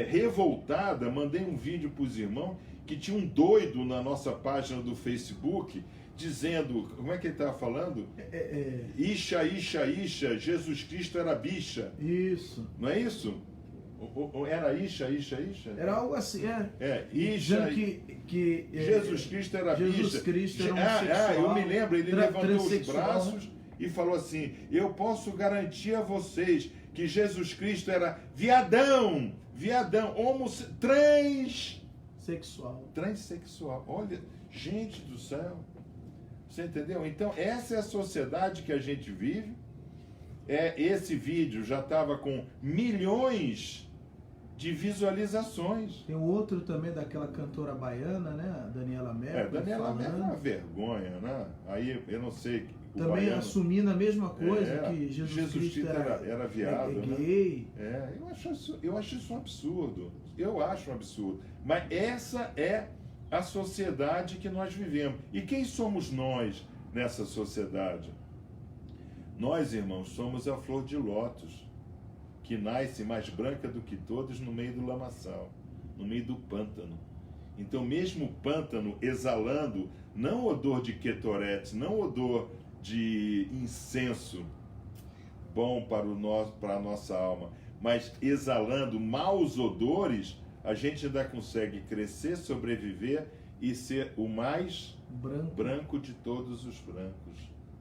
S2: revoltada, mandei um vídeo para os irmãos que tinha um doido na nossa página do Facebook, dizendo, como é que ele estava falando? Isha, Jesus Cristo era bicha.
S3: Isso.
S2: Não é isso? Era Isha?
S3: Era algo assim,
S2: Isha.
S3: dizendo que
S2: Jesus Cristo era
S3: Jesus
S2: bicha.
S3: Cristo era homossexual,
S2: Eu me lembro, ele levantou os
S3: transexual,
S2: braços e falou assim: eu posso garantir a vocês que Jesus Cristo era viadão, transexual. Olha, gente do céu. Você entendeu? Então, essa é a sociedade que a gente vive. Esse vídeo já estava com milhões de visualizações.
S3: Tem outro também daquela cantora baiana, né? A Daniela Mercury.
S2: Daniela Mercury é uma vergonha, né? Aí eu não sei.
S3: Também baiano, assumindo a mesma coisa, que Jesus Cristo
S2: era viado,
S3: gay.
S2: Né? Eu acho isso um absurdo. Eu acho um absurdo. Mas essa é a sociedade que nós vivemos. E quem somos nós nessa sociedade? Nós, irmãos, somos a flor de lótus, que nasce mais branca do que todos no meio do lamaçal, no meio do pântano. Então, mesmo o pântano exalando, não odor de quetorete, não odor de incenso bom para a nossa alma, mas exalando maus odores, a gente ainda consegue crescer, sobreviver e ser o mais branco de todos os brancos,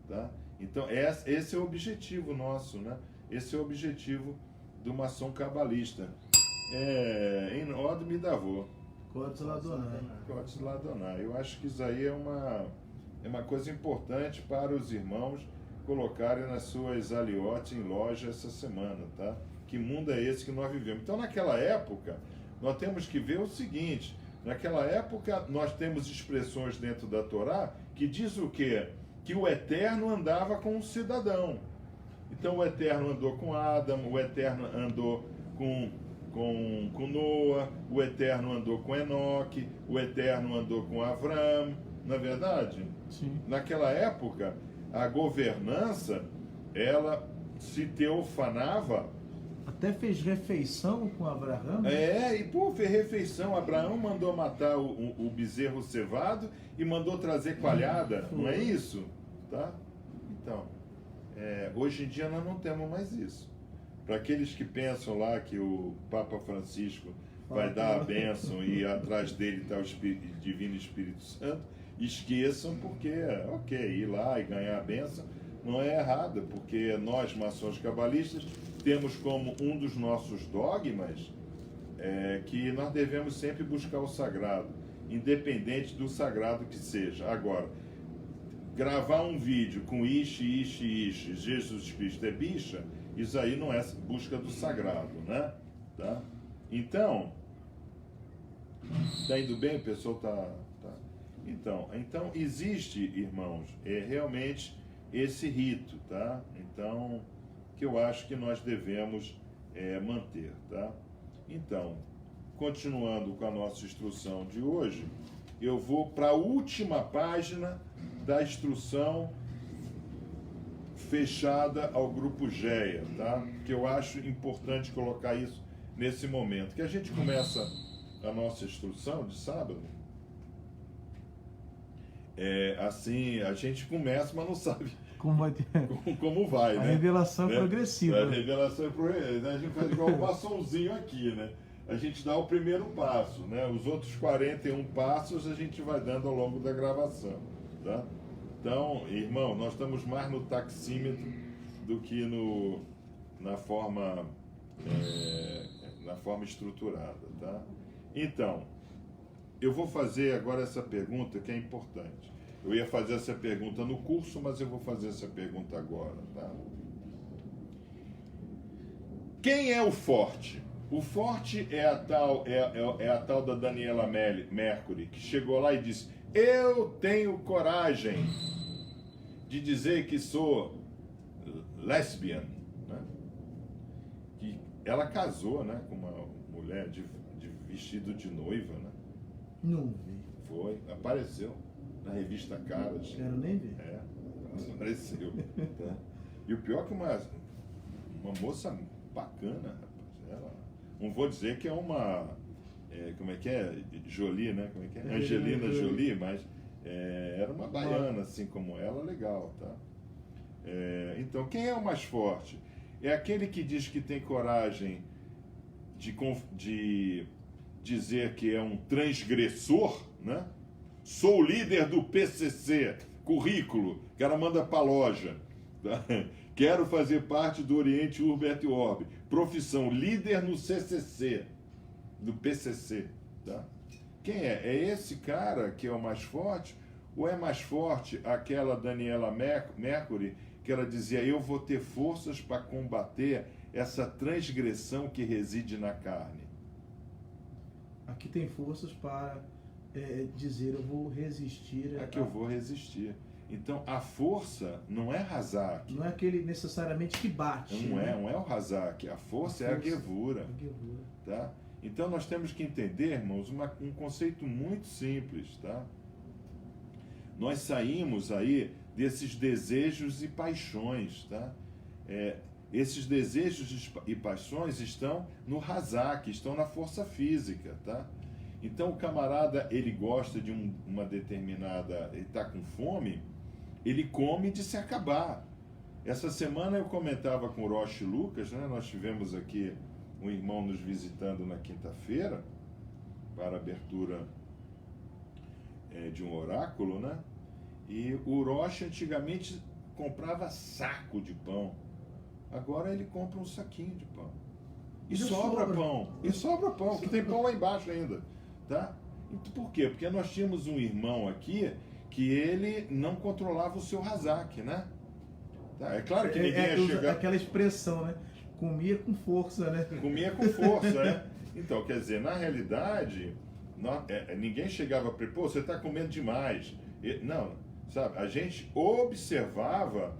S2: tá? Então, esse é o objetivo nosso, né? Esse é o objetivo do maçom cabalista. Em Od Midavô.
S3: Kodesh
S2: Ladonai. Eu acho que isso aí é uma coisa importante para os irmãos colocarem nas suas aliotes em loja essa semana, tá? Que mundo é esse que nós vivemos? Então, naquela época, nós temos que ver o seguinte: naquela época, nós temos expressões dentro da Torá que diz o quê? Que o Eterno andava com um cidadão. Então o Eterno andou com Adão, o Eterno andou com Noa, o Eterno andou com Enoque, o Eterno andou com Avram, não é verdade?
S3: Sim.
S2: Naquela época, a governança, ela se teofanava.
S3: Até fez refeição com Abraão.
S2: Fez refeição. Abraão mandou matar o bezerro cevado e mandou trazer coalhada, não é isso? Tá? Então, hoje em dia nós não temos mais isso. Para aqueles que pensam lá que o Papa Francisco vai dar a bênção e atrás dele está o Divino Espírito Santo, esqueçam, porque, ir lá e ganhar a bênção não é errado, porque nós, maçons cabalistas, temos como um dos nossos dogmas que nós devemos sempre buscar o sagrado, independente do sagrado que seja. Agora, gravar um vídeo com Jesus Cristo é bicha, isso aí não é busca do sagrado, né? Tá? Então, tá indo bem? O pessoal tá. Então existe, irmãos, realmente esse rito, tá? Então, que eu acho que nós devemos manter, tá? Então, continuando com a nossa instrução de hoje, eu vou para a última página da instrução fechada ao grupo GEA, tá? Que eu acho importante colocar isso nesse momento. Que a gente começa a nossa instrução de sábado, assim, a gente começa, mas não sabe como vai, né?
S3: A revelação progressiva.
S2: A revelação progressiva. A gente faz igual o maçonzinho aqui, né? A gente dá o primeiro passo, né? Os outros 41 passos a gente vai dando ao longo da gravação, tá? Então, irmão, nós estamos mais no taxímetro do que na forma estruturada, tá? Então, eu vou fazer agora essa pergunta que é importante. Eu ia fazer essa pergunta no curso, mas eu vou fazer essa pergunta agora, tá? Quem é o forte? O forte é a tal da Daniela Mercury, que chegou lá e disse: eu tenho coragem de dizer que sou lesbian, né? Que ela casou, né, com uma mulher de vestido de noiva, né?
S3: Não vi.
S2: Foi, apareceu na revista Caras.
S3: Quero nem ver.
S2: Apareceu. Tá? E o pior é que uma moça bacana, rapaz. Ela, não vou dizer que é uma... como é que é? Jolie, né? Como é que é? Angelina Jolie, mas era uma baiana, assim como ela, legal, tá? Então, quem é o mais forte? É aquele que diz que tem coragem de dizer que é um transgressor, né? Sou líder do PCC, currículo, o cara manda para a loja. Tá? Quero fazer parte do Oriente Urbe et Orbe. Profissão, líder no CCC, do PCC. Tá? Quem é? É esse cara que é o mais forte? Ou é mais forte aquela Daniela Mercury, que ela dizia, eu vou ter forças para combater essa transgressão que reside na carne?
S3: Aqui tem forças para dizer, eu vou resistir.
S2: Aqui eu vou resistir. Então, a força não é Hazak.
S3: Não é aquele necessariamente que bate.
S2: Não é o Hazak. A força é a Gevura. Tá? Então, nós temos que entender, irmãos, um conceito muito simples. Tá? Nós saímos aí desses desejos e paixões. Tá? Esses desejos e paixões estão no Hazak, estão na força física. Tá? Então, o camarada, ele gosta de uma determinada... Ele está com fome, ele come de se acabar. Essa semana eu comentava com o Roche Lucas, né? Nós tivemos aqui um irmão nos visitando na quinta-feira, para a abertura de um oráculo, né? E o Roche antigamente comprava saco de pão. Agora ele compra um saquinho de pão. E sobra pão. E sobra pão, que tem pão lá embaixo ainda. Tá? Por quê? Porque nós tínhamos um irmão aqui que ele não controlava o seu Hazak, né? Tá? É claro que ninguém ia chegar...
S3: Aquela expressão, né? Comia com força, né?
S2: Comia com força, né? Então, quer dizer, na realidade, ninguém chegava para... Pô, você está comendo demais. Não, sabe? A gente observava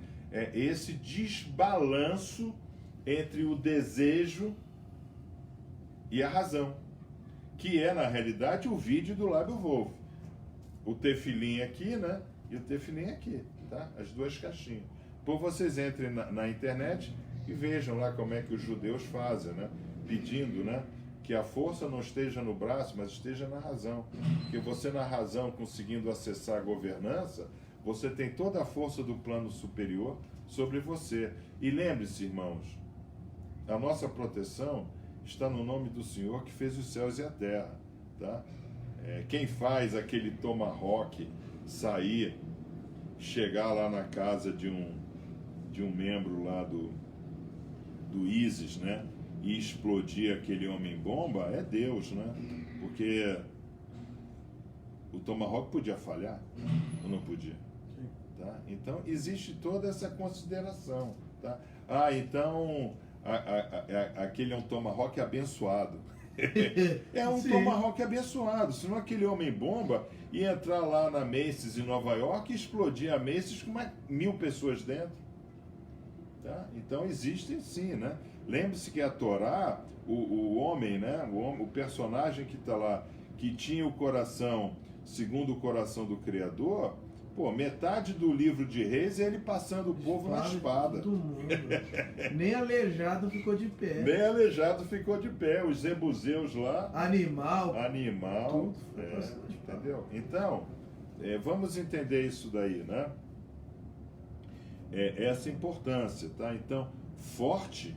S2: esse desbalanço entre o desejo e a razão, que é, na realidade, o vídeo do Lábio Wolf. O tefilim aqui, né? E o tefilim aqui, tá? As duas caixinhas. Por vocês entrem na internet e vejam lá como é que os judeus fazem, né? Pedindo, né? Que a força não esteja no braço, mas esteja na razão. Que você, na razão, conseguindo acessar a governança, você tem toda a força do plano superior sobre você. E lembre-se, irmãos, a nossa proteção está no nome do Senhor que fez os céus e a terra, tá? Quem faz aquele tomahawk sair, chegar lá na casa de um membro lá do ISIS, né? E explodir aquele homem-bomba é Deus, né? Porque o tomahawk podia falhar ou não podia? Tá? Então, existe toda essa consideração, tá? Então... aquele é um tomahawk abençoado. É um tomahawk abençoado. Senão aquele homem-bomba ia entrar lá na Macy's em Nova York e explodir a Macy's com 1000 pessoas dentro. Tá? Então existem sim, né? Lembre-se que a Torá, o homem, né? O personagem que está lá, que tinha o coração segundo o coração do Criador... Pô, metade do livro de Reis é ele passando o povo na espada.
S3: Todo mundo. Nem aleijado ficou de pé.
S2: Nem aleijado ficou de pé. Os zebuseus lá.
S3: Animal.
S2: Tudo. Entendeu? Então, vamos entender isso daí, né? Essa importância, tá? Então, forte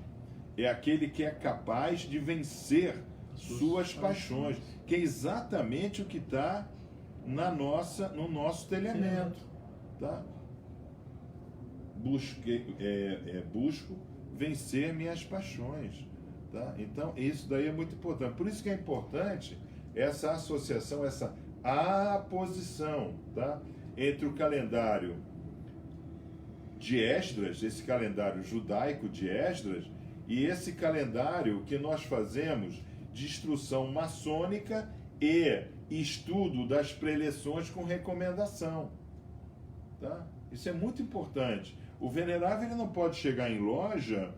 S2: é aquele que é capaz de vencer suas paixões, que é exatamente o que está no nosso telhamento, tá? Busco vencer minhas paixões, tá? Então, isso daí é muito importante. Por isso que é importante essa associação, essa aposição, tá? Entre o calendário de Esdras, esse calendário judaico de Esdras, e esse calendário que nós fazemos de instrução maçônica e estudo das preleções com recomendação, tá? Isso é muito importante. O venerável ele não pode chegar em loja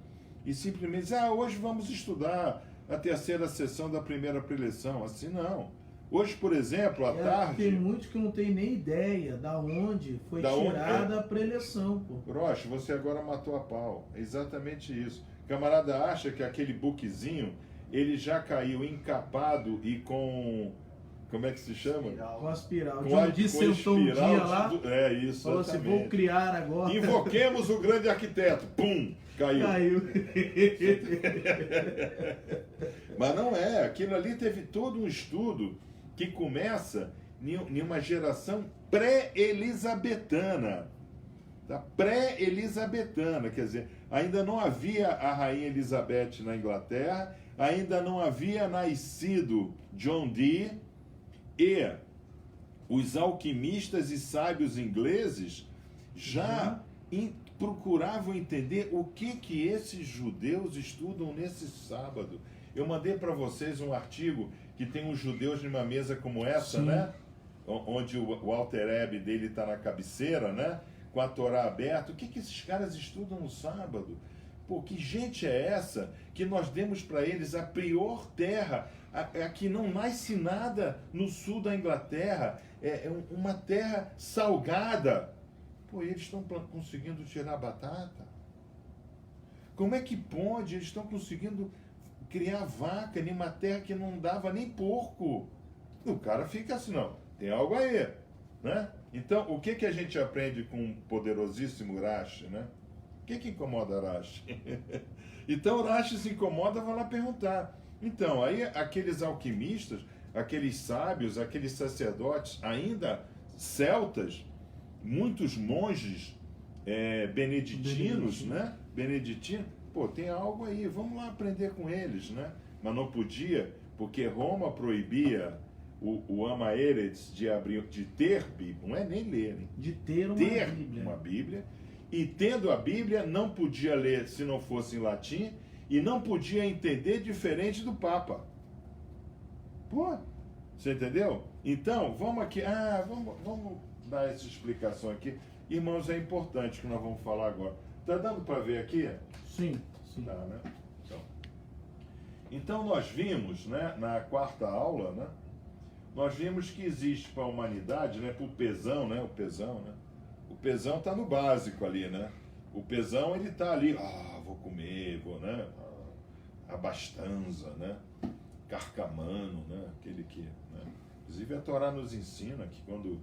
S2: e simplesmente dizer, hoje vamos estudar a terceira sessão da primeira preleção. Assim não. Hoje, por exemplo, à tarde...
S3: Tem muitos que não tem nem ideia da onde foi tirada a preleção, pô.
S2: Roche, você agora matou a pau. É exatamente isso. O camarada acha que aquele bookzinho, ele já caiu encapado e com como é que se chama?
S3: Com a espiral.
S2: Com
S3: John Dee sentou um dia lá,
S2: É isso,
S3: falou assim,
S2: exatamente.
S3: vou criar agora.
S2: Invoquemos o grande arquiteto. Pum! Caiu. Mas não é. Aquilo ali teve todo um estudo que começa em uma geração pré-elisabetana. Tá? Pré-elisabetana, quer dizer, ainda não havia a rainha Elizabeth na Inglaterra, ainda não havia nascido John Dee, e os alquimistas e sábios ingleses já procuravam entender o que esses judeus estudam nesse sábado. Eu mandei para vocês um artigo que tem uns judeus numa mesa como essa,
S3: Sim.
S2: né? Onde o Alter Ebe dele está na cabeceira, né? Com a Torá aberta. O que esses caras estudam no sábado? Pô, que gente é essa que nós demos para eles a prior terra, a que não nasce nada no sul da Inglaterra, uma terra salgada. Pô, eles estão conseguindo tirar batata? Como é que pode? Eles estão conseguindo criar vaca em uma terra que não dava nem porco. O cara fica assim, não, tem algo aí, né? Então, o que a gente aprende com o poderosíssimo Rashi, né? O que incomoda Rashi? Então, Rashi se incomoda, vai lá perguntar. Então, aí aqueles alquimistas, aqueles sábios, aqueles sacerdotes, ainda celtas, muitos monges beneditinos, né? Beneditinos, pô, tem algo aí, vamos lá aprender com eles, né? Mas não podia, porque Roma proibia o Ama Eretz de ter Bíblia, não é nem ler, hein?
S3: De ter
S2: uma Bíblia. E tendo a Bíblia, não podia ler se não fosse em latim, e não podia entender diferente do Papa. Pô, você entendeu? Então, vamos aqui, vamos dar essa explicação aqui. Irmãos, é importante que nós vamos falar agora. Tá dando para ver aqui?
S3: Sim, sim.
S2: Tá, né? Então nós vimos, né, na quarta aula, né, nós vimos que existe para a humanidade, né, para o pesão, né, o pesão está no básico ali, né? O pesão, ele está ali, vou comer, né? Abastanza, né? Carcamano, né? Aquele que, né? Inclusive a Torá nos ensina que quando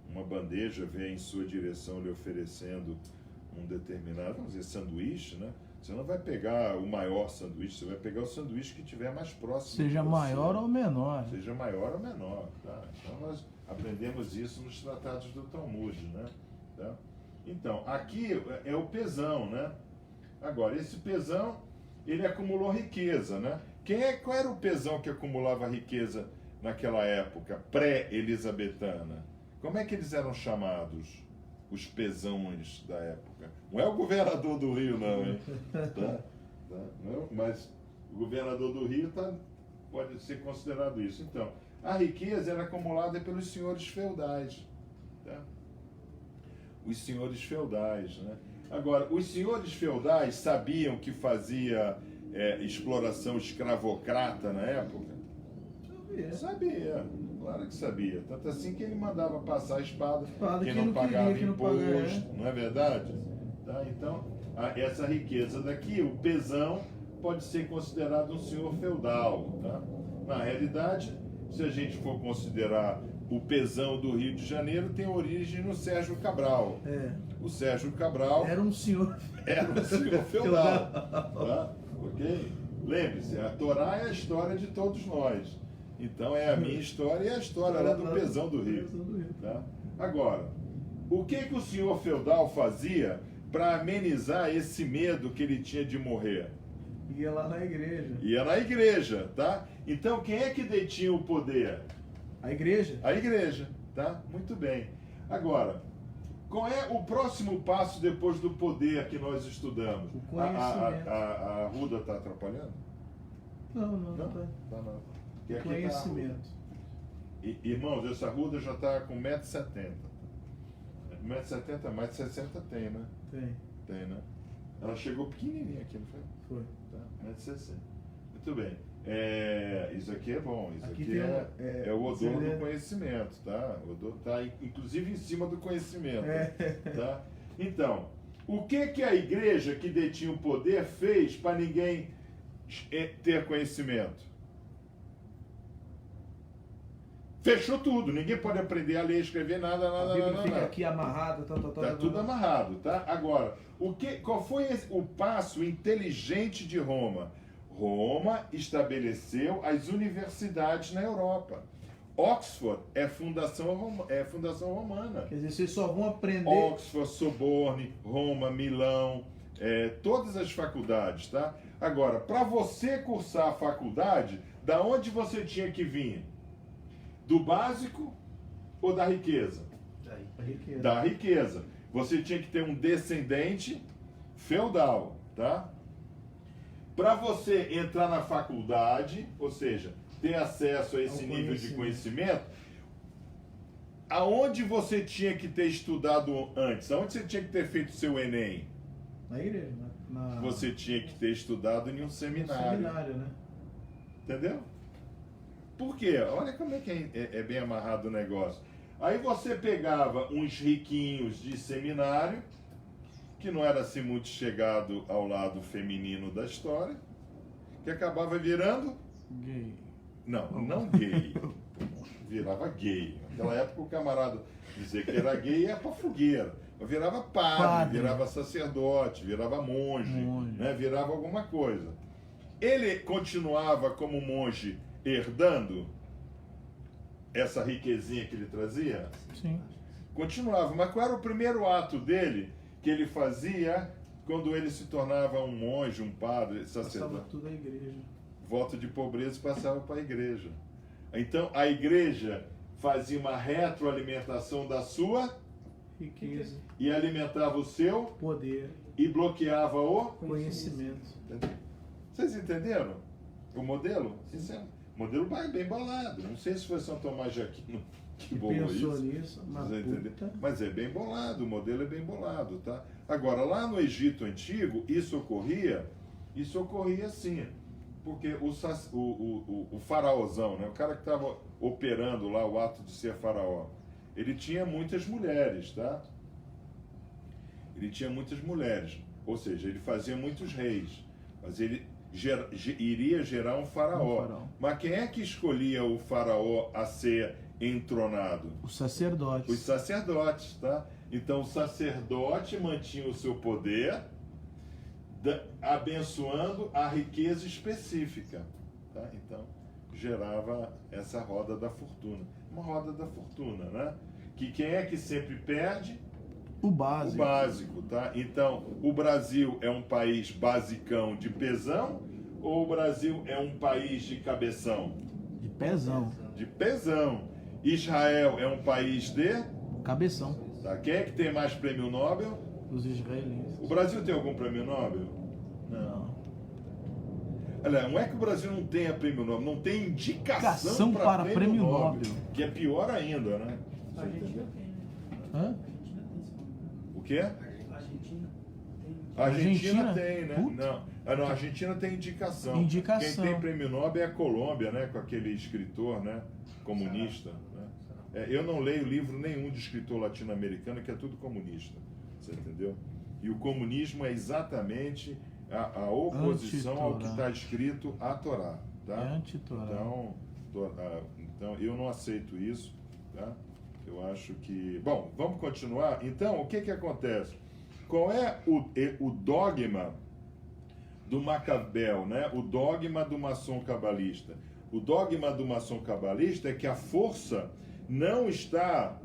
S2: uma bandeja vem em sua direção lhe oferecendo um determinado, vamos dizer, sanduíche, né? Você não vai pegar o maior sanduíche, você vai pegar o sanduíche que estiver mais próximo.
S3: Seja maior ou menor.
S2: Seja maior ou menor, tá? Então nós aprendemos isso nos tratados do Talmud, né? Tá? Então, aqui é o pesão, né? Agora, esse pesão, ele acumulou riqueza, né? Qual era o pesão que acumulava riqueza naquela época, pré-elisabetana? Como é que eles eram chamados? Os pesões da época. Não é o governador do Rio, não, hein? Tá? Não, mas o governador do Rio pode ser considerado isso. Então, a riqueza era acumulada pelos senhores feudais. Tá? Os senhores feudais, né? Agora, os senhores feudais sabiam que fazia exploração escravocrata na época? Sabia, claro que sabia. Tanto assim que ele mandava passar a espada quem não pagava imposto, não é verdade? Tá? Então, essa riqueza daqui, o pesão, pode ser considerado um senhor feudal. Tá? Na realidade, se a gente for considerar o pesão do Rio de Janeiro, tem origem no Sérgio Cabral. O Sérgio Cabral
S3: era um senhor
S2: feudal. Tá? Ok? Lembre-se, a Torá é a história de todos nós. Então é a minha história e a história lá do pesão do Rio. Tá? Agora, o que o senhor feudal fazia para amenizar esse medo que ele tinha de morrer?
S3: Ia lá na igreja.
S2: Ia na igreja, tá? Então quem é que detinha o poder?
S3: A igreja.
S2: A igreja, tá? Muito bem. Agora, qual é o próximo passo depois do poder que nós estudamos?
S3: O conhecimento.
S2: A Ruda está atrapalhando?
S3: Não tá.
S2: Tá não.
S3: Conhecimento.
S2: Irmãos, essa Ruda já está com 1,70m. 1,70m, mais de 60 tem, né? Tem, né? Ela chegou pequenininha aqui, não foi?
S3: Foi.
S2: Tá, 1,60m. Muito bem. Isso aqui é bom. Isso aqui é o odor do conhecimento, tá? O odor está, inclusive, em cima do conhecimento. Tá? Então, o que a igreja que detinha o poder fez para ninguém ter conhecimento? Fechou tudo, ninguém pode aprender a ler, escrever, nada,
S3: A
S2: nada,
S3: Bíblia
S2: nada.
S3: fica
S2: nada.
S3: aqui amarrada,
S2: Tá tudo amarrado, tá? Agora, qual foi o passo inteligente de Roma? Roma estabeleceu as universidades na Europa. Oxford é fundação romana.
S3: Quer dizer, vocês só vão aprender.
S2: Oxford, Sorbonne, Roma, Milão, todas as faculdades, tá? Agora, para você cursar a faculdade, da onde você tinha que vir? Do básico ou da riqueza?
S3: A riqueza.
S2: Da riqueza. Você tinha que ter um descendente feudal, tá? Para você entrar na faculdade, ou seja, ter acesso a esse nível de conhecimento, aonde você tinha que ter estudado antes? Aonde você tinha que ter feito seu Enem?
S3: Na igreja.
S2: Você tinha que ter estudado em um seminário.
S3: Seminário, né?
S2: Entendeu? Por quê? Olha como é que é bem amarrado o negócio. Aí você pegava uns riquinhos de seminário, que não era assim muito chegado ao lado feminino da história, que acabava virando...
S3: Gay.
S2: Não gay. Virava gay. Naquela época o camarada dizer que era gay ia pra fogueira. Virava padre, virava sacerdote, virava monge. Né? Virava alguma coisa. Ele continuava como monge herdando essa riquezinha que ele trazia?
S3: Sim.
S2: Continuava. Mas qual era o primeiro ato dele que ele fazia quando ele se tornava um monge, um padre, sacerdote?
S3: Passava tudo à igreja.
S2: Voto de pobreza passava para a igreja. Então a igreja fazia uma retroalimentação da sua
S3: riqueza
S2: e alimentava o seu
S3: poder
S2: e bloqueava o
S3: conhecimento.
S2: Vocês entenderam o modelo? Modelo bem bolado. Não sei se foi São Tomás de Aquino que bolou
S3: Pensou
S2: isso.
S3: nisso,
S2: mas é bem bolado, o modelo é bem bolado, tá? Agora, lá no Egito Antigo, isso ocorria assim, porque o faraozão, né, o cara que estava operando lá o ato de ser faraó, ele tinha muitas mulheres, tá? Ele tinha muitas mulheres, ou seja, ele fazia muitos reis, mas ele iria gerar um faraó. Mas quem é que escolhia o faraó a ser entronado?
S3: Os sacerdotes.
S2: Os sacerdotes, tá? Então o sacerdote mantinha o seu poder, abençoando a riqueza específica, tá? Então gerava essa roda da fortuna, uma roda da fortuna, né? Que quem é que sempre perde?
S3: O básico.
S2: O básico, tá? Então, o Brasil é um país basicão de pesão ou o Brasil é um país de cabeção?
S3: De pezão.
S2: De pesão. Israel é um país de
S3: cabeção.
S2: Tá? Quem é que tem mais prêmio Nobel?
S3: Os israelenses.
S2: O Brasil tem algum prêmio Nobel? Não. Olha, não é que o Brasil não tenha prêmio Nobel, não tem indicação para prêmio Nobel. Que é pior ainda, né?
S4: A Argentina tem, né?
S3: Hã?
S2: O quê?
S4: A Argentina tem.
S2: A Argentina tem, né?
S3: Puta.
S2: Não, a Argentina tem indicação.
S3: Indicação.
S2: Quem tem prêmio Nobel é a Colômbia, né? Com aquele escritor, né? Comunista. Né? Eu não leio livro nenhum de escritor latino-americano, que é tudo comunista. Você entendeu? E o comunismo é exatamente a oposição ao que está escrito a Torá. Tá?
S3: É anti-Torá.
S2: Então, eu não aceito isso. Tá? Eu acho que... Bom, vamos continuar. Então, o que acontece? Qual é o dogma do Macabel, né? O dogma do maçom cabalista? O dogma do maçom cabalista é que a força não está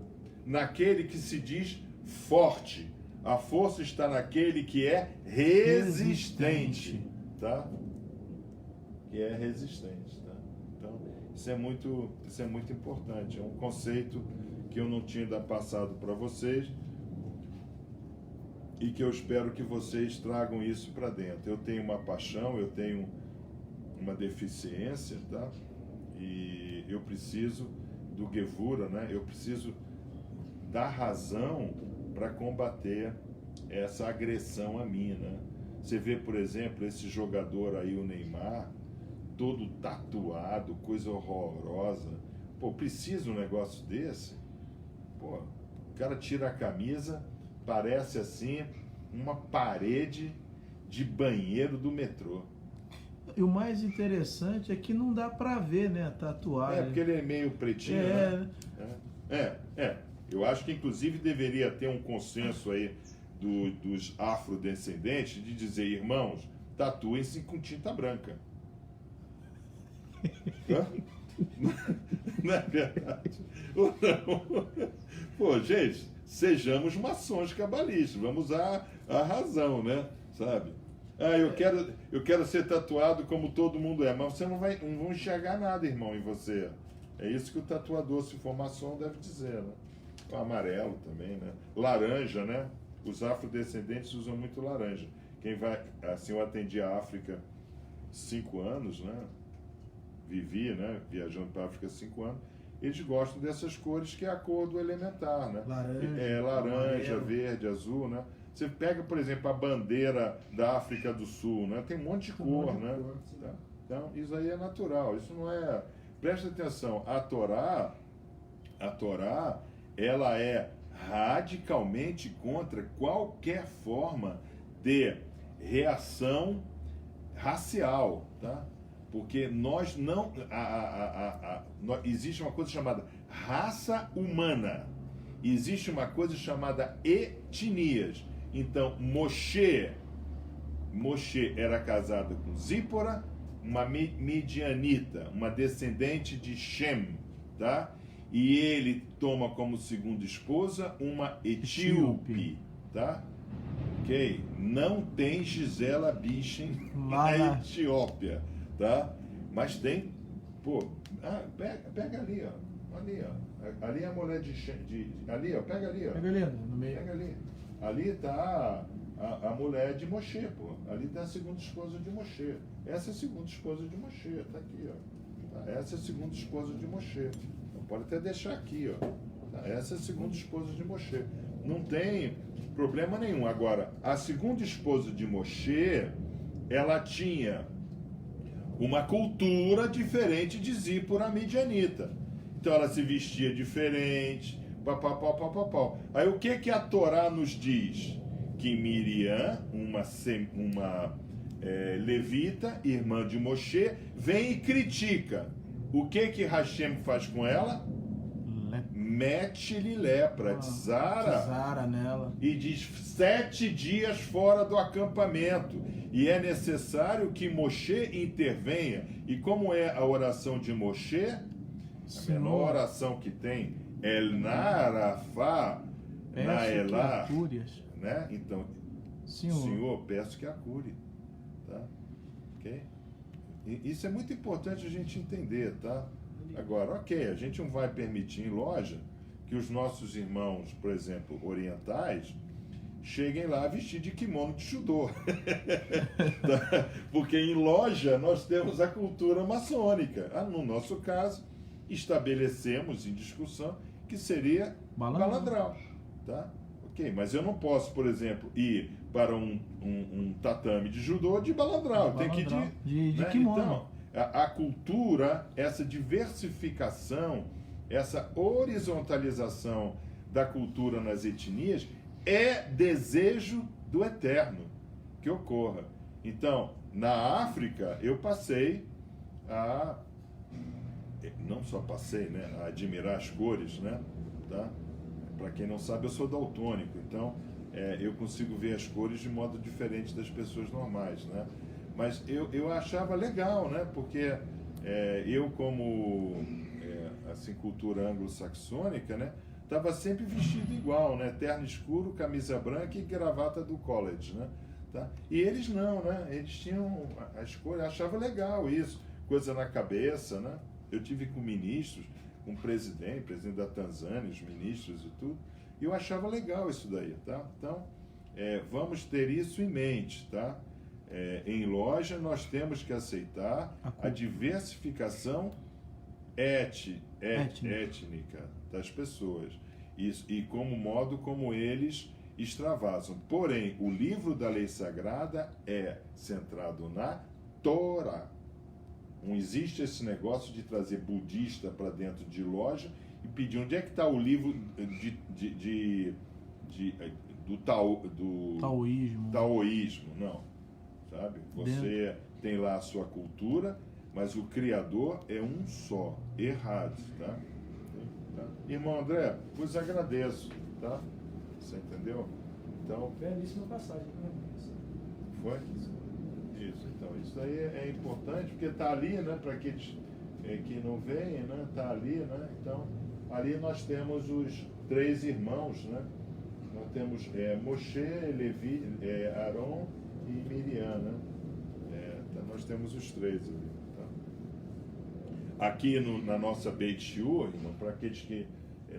S2: naquele que se diz forte. A força está naquele que é resistente. Tá? Que é resistente. Tá? Então, isso é muito importante. É um conceito que eu não tinha ainda passado para vocês e que eu espero que vocês tragam isso para dentro. Eu tenho uma paixão, eu tenho uma deficiência, tá? E eu preciso do Gevura, né? Eu preciso da razão para combater essa agressão a mim, né? Você vê, por exemplo, esse jogador aí, o Neymar, todo tatuado, coisa horrorosa. Pô, precisa um negócio desse? Pô, o cara tira a camisa, parece assim uma parede de banheiro do metrô.
S3: E o mais interessante é que não dá pra ver, né, a tatuagem.
S2: Porque ele é meio pretinho,
S3: É.
S2: né? Eu acho que, inclusive, deveria ter um consenso aí dos afrodescendentes de dizer, irmãos, tatuem-se com tinta branca. Hã? Não é verdade? Ou não? Pô, gente, sejamos maçons cabalistas, vamos usar a razão, né? Sabe? Eu quero ser tatuado como todo mundo é, mas você não vai enxergar nada, irmão, em você. É isso que o tatuador, se for maçom, deve dizer, né? O amarelo também, né? Laranja, né? Os afrodescendentes usam muito laranja. Quem vai, assim, eu atendi a África 5 anos, né? Vivi, né? Viajando para a África 5 anos. Eles gostam dessas cores que é a cor do elementar, né? Laranja,
S3: amarelo.
S2: verde, azul, né? Você pega, por exemplo, a bandeira da África do Sul, né? Tem um monte de cor, né? Tá? Então, isso aí é natural. Isso não é... Presta atenção, a Torá, ela é radicalmente contra qualquer forma de reação racial, tá? Porque nós não... existe uma coisa chamada raça humana. Existe uma coisa chamada etnias. Então, Moshe era casado com Zípora, uma midianita, uma descendente de Shem, tá? E ele toma como segunda esposa uma etíope, tá? Ok? Não tem Gisela Bündchen na Etiópia, tá? Mas tem, pô, pega ali, ó, ali, ó, ali é a mulher ali, ó, pega ali, ó,
S3: Pega ali, no meio.
S2: pega ali, ali tá a mulher de Moshe, pô, ali tá a segunda esposa de Moshe, essa é a segunda esposa de Moshe, tá aqui, ó, tá? Essa é a segunda esposa de Moshe, então pode até deixar aqui, ó, tá? Essa é a segunda esposa de Moshe, não tem problema nenhum. Agora, a segunda esposa de Moshe, ela tinha uma cultura diferente de Zípora midianita. Então ela se vestia diferente, papapá. Aí o que a Torá nos diz? Que Miriam, uma levita, irmã de Moshe, vem e critica. O que Hashem faz com ela? Mete-lhe lepra, tzara
S3: nela.
S2: E diz 7 dias fora do acampamento. E é necessário que Moshe intervenha. E como é a oração de Moshe? A menor oração que tem, El Narafá Naelá, né? Então, Senhor, peço que a cure, tá? Ok? E isso é muito importante a gente entender, tá? Agora, ok, a gente não vai permitir em loja que os nossos irmãos, por exemplo, orientais, cheguem lá vestidos de kimono de judô. Tá? Porque em loja nós temos a cultura maçônica. No nosso caso, estabelecemos em discussão que seria baladrão. Tá? Ok, mas eu não posso, por exemplo, ir para um tatame de judô de baladrão. Tem que ir
S3: de kimono.
S2: Então, a cultura, essa diversificação, essa horizontalização da cultura nas etnias é desejo do Eterno que ocorra. Então, na África, eu passei não só passei, né, a admirar as cores, né, tá? Para quem não sabe, eu sou daltônico, então eu consigo ver as cores de modo diferente das pessoas normais, né? Mas eu achava legal, né? Porque eu, como assim, cultura anglo-saxônica, né? Estava sempre vestido igual, né? Terno escuro, camisa branca e gravata do college, né? Tá? E eles não, né? Eles tinham as cores, achava legal isso, coisa na cabeça, né? Eu tive com ministros, com o presidente da Tanzânia, os ministros e tudo, e eu achava legal isso daí, tá? Então, vamos ter isso em mente, tá? Em loja, nós temos que aceitar a diversificação étnica das pessoas e como modo como eles extravasam. Porém, o livro da lei sagrada é centrado na Torá. Não existe esse negócio de trazer budista para dentro de loja e pedir onde é que está o livro do taoísmo, não. Sabe? Você tem lá a sua cultura, mas o Criador é um só, errado, tá? Irmão André, vos agradeço, tá? Você entendeu? Então,
S4: Belíssima passagem, né?
S2: foi? Isso, então, isso aí é importante, porque está ali, né, para aqueles que não veem, né, está ali, né, então, ali nós temos os 3 irmãos, né, nós temos Moshe, Levi, Arão e Miriam, né, então nós temos os 3 ali, tá? Aqui na nossa Beit Shiur, irmão, para aqueles que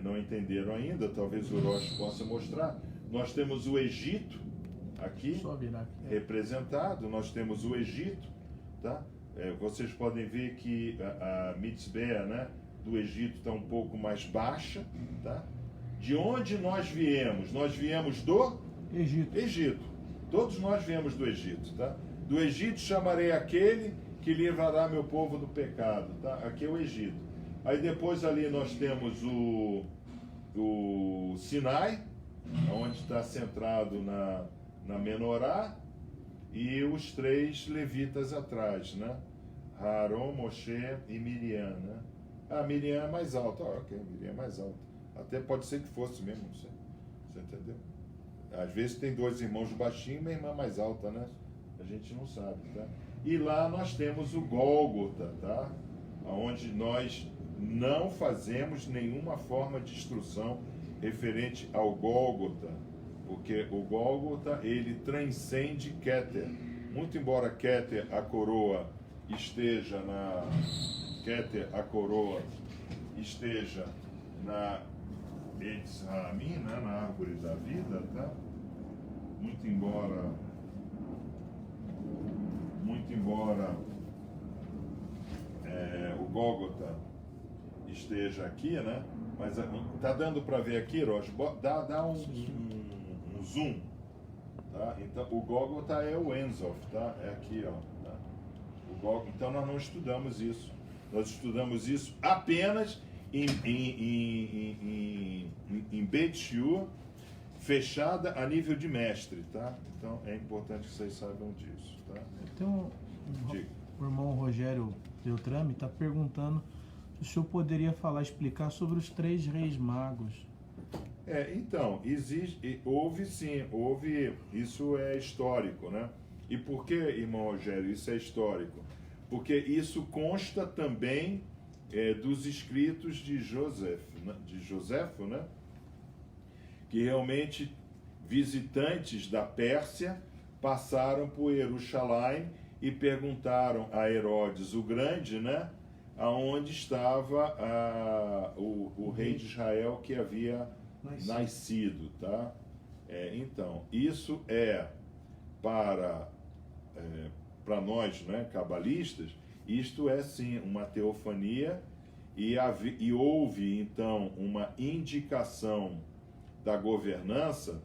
S2: não entenderam ainda, talvez o Rosh possa mostrar, nós temos o Egito, aqui,
S3: Só virar aqui.
S2: representado, nós temos o Egito, tá? Vocês podem ver que a mitzvah, né, do Egito está um pouco mais baixa, tá? De onde nós viemos? Nós viemos do
S3: Egito.
S2: Egito. Todos nós viemos do Egito, tá? Do Egito chamarei aquele que livrará meu povo do pecado, tá? Aqui é o Egito. Aí depois ali nós temos o Sinai, onde está centrado na menorá, e os 3 levitas atrás, né? Aaron, Moshe e Miriam, né? Ah, Miriam é mais alta, ok, Miriam é mais alta. Até pode ser que fosse mesmo, não sei. Você entendeu? Às vezes tem 2 irmãos baixinhos e uma irmã mais alta, né? A gente não sabe, tá? E lá nós temos o Gólgota, tá? Onde nós não fazemos nenhuma forma de instrução referente ao Gólgota, porque o Gólgota, ele transcende Keter. Muito embora Keter, a coroa, esteja na Eitz Ha'amim, né, na árvore da vida, tá? Muito embora o Gólgota esteja aqui, né? Mas tá dando para ver aqui, Rosh? Dá um zoom, tá? Então o Gólgota é o Enzof, tá? É aqui, ó. Tá? O Gólgota, então nós não estudamos isso. Nós estudamos isso apenas em Beit Shiur, fechada a nível de mestre, tá? Então é importante que vocês saibam disso, tá?
S3: Então, o irmão Rogério Beltrame está perguntando se o senhor poderia explicar sobre os 3 reis magos.
S2: Então, houve sim, isso é histórico, né? E por que, irmão Rogério, isso é histórico? Porque isso consta também dos escritos de Joséfo, né? Que realmente visitantes da Pérsia passaram por Jerusalém e perguntaram a Herodes o Grande, né? Aonde estava o rei de Israel que havia nascido, tá? Então, isso para nós, né, cabalistas, isto é sim uma teofania e houve então uma indicação da governança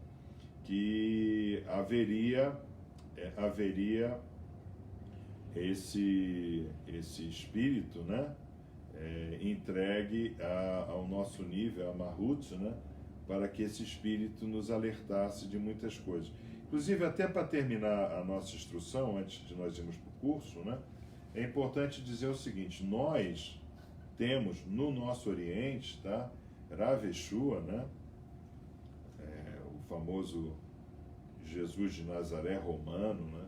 S2: que haveria esse espírito, né, entregue ao nosso nível, a Mahut, né, para que esse espírito nos alertasse de muitas coisas. Inclusive, até para terminar a nossa instrução, antes de nós irmos para o curso, né, é importante dizer o seguinte: nós temos no nosso Oriente, tá, Rav Yeshua, né, o famoso Jesus de Nazaré romano, né,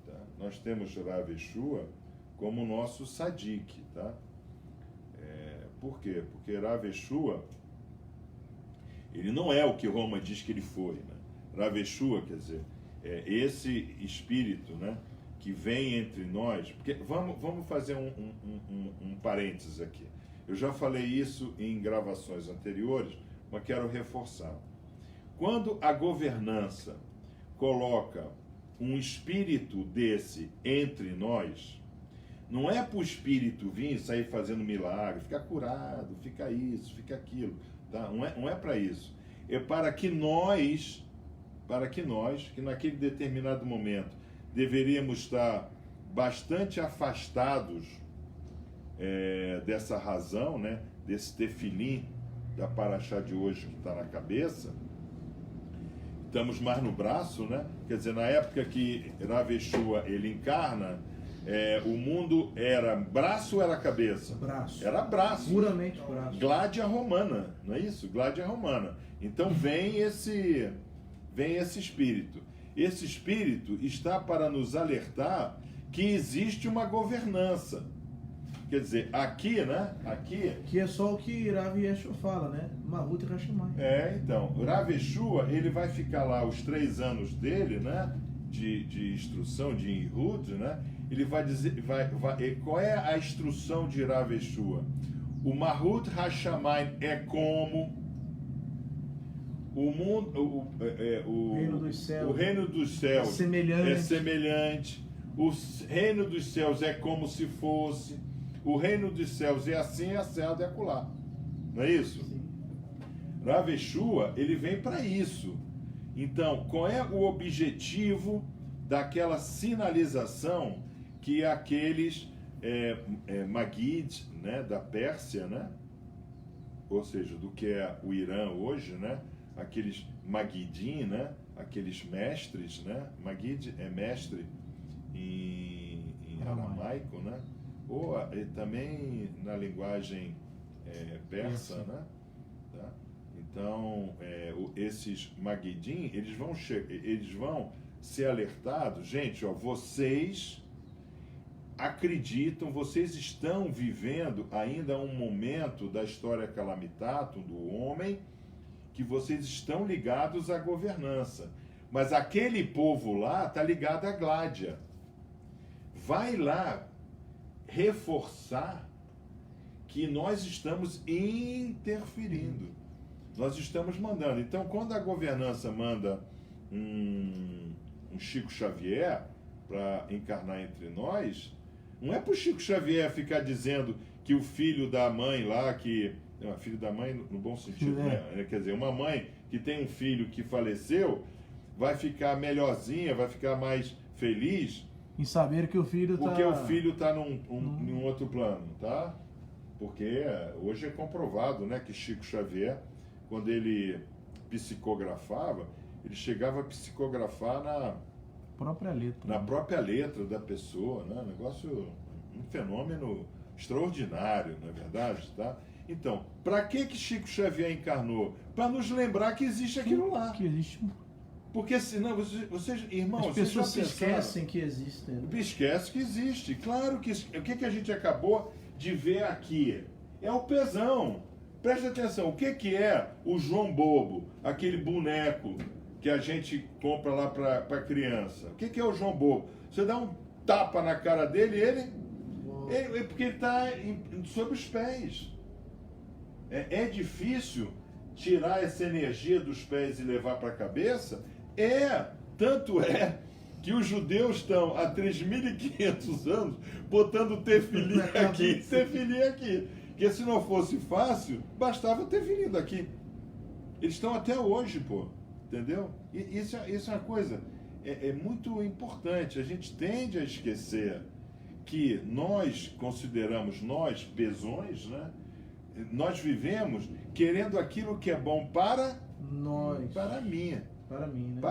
S2: tá? Nós temos Rav Yeshua como nosso Sadik, tá? Por quê? Porque Rav Yeshua, ele não é o que Roma diz que ele foi, né? Rav Yeshua, quer dizer, esse espírito, né, que vem entre nós. Porque vamos fazer um parênteses aqui. Eu já falei isso em gravações anteriores, mas quero reforçar. Quando a governança coloca um espírito desse entre nós, não é para o espírito vir e sair fazendo milagre, ficar curado, fica isso, fica aquilo, tá? Não é para isso. É para que nós, que naquele determinado momento deveríamos estar bastante afastados dessa razão, né, desse tefilim da paraxá de hoje que está na cabeça, estamos mais no braço, né? Quer dizer, na época que Rav Yeshua ele encarna, O mundo era braço ou era cabeça?
S3: Braço.
S2: Era braço.
S3: Puramente braço.
S2: Gládia romana, não é isso? Gládia romana. Então vem esse espírito. Esse espírito está para nos alertar que existe uma governança. Quer dizer, aqui, né? Aqui.
S3: Que é só o que Rav Yeshua fala, né? Mahut e Hashemai.
S2: Então, o Rav Yeshua, ele vai ficar lá os 3 anos dele, né? De instrução, de Yehud, né? Ele vai dizer, qual é a instrução de Rav Yeshua? O Mahut Hashamayim é como o mundo, o
S3: reino dos céus.
S2: O reino dos céus
S3: É
S2: semelhante. O reino dos céus é como se fosse. O reino dos céus é assim, assado e acolá. Não é isso?
S3: Sim.
S2: Rav Yeshua, ele vem para isso. Então, qual é o objetivo daquela sinalização que aqueles Magid, né, da Pérsia, né? Ou seja, do que é o Irã hoje, né? Aqueles Magidim, né? Aqueles mestres, né? Magid é mestre em aramaico, né? Ou também na linguagem persa, né? Tá? Então, esses Magidim, eles vão ser alertados. Gente, ó, vocês acreditam, vocês estão vivendo ainda um momento da história calamitatum do homem que vocês estão ligados à governança. Mas aquele povo lá está ligado à Gládia. Vai lá reforçar que nós estamos interferindo. Nós estamos mandando. Então, quando a governança manda um Chico Xavier para encarnar entre nós, não é para o Chico Xavier ficar dizendo que o filho da mãe lá, filho da mãe no bom sentido, né? Quer dizer, uma mãe que tem um filho que faleceu, vai ficar melhorzinha, vai ficar mais feliz,
S3: em saber que o filho está...
S2: porque o filho está num outro plano, tá? Porque hoje é comprovado, né, que Chico Xavier, quando ele psicografava, ele chegava a psicografar na
S3: própria letra.
S2: Na própria letra da pessoa, né? Um fenômeno extraordinário, não é verdade, tá? Então, para que Chico Xavier encarnou? Para nos lembrar que existe aquilo lá.
S3: Que existe.
S2: Porque senão, vocês, irmãos,
S3: as pessoas se
S2: vocês já pensaram?
S3: esquecem que existem. Né?
S2: Esquece que existe. Claro que o que a gente acabou de ver aqui? É o pezão. Preste atenção, o que é o João Bobo? Aquele boneco que a gente compra lá para criança. O que é o João Bobo? Você dá um tapa na cara dele, ele porque ele está sob os pés. É difícil tirar essa energia dos pés e levar para a cabeça? Tanto é que os judeus estão há 3.500 anos botando tefilim aqui. Porque se não fosse fácil, bastava ter vindo aqui. Eles estão até hoje, pô. Entendeu? E isso é uma coisa muito importante. A gente tende a esquecer que nós consideramos, nós, bezões, né? Nós vivemos querendo aquilo que é bom para
S3: nós.
S2: Para mim.
S3: Para mim, né?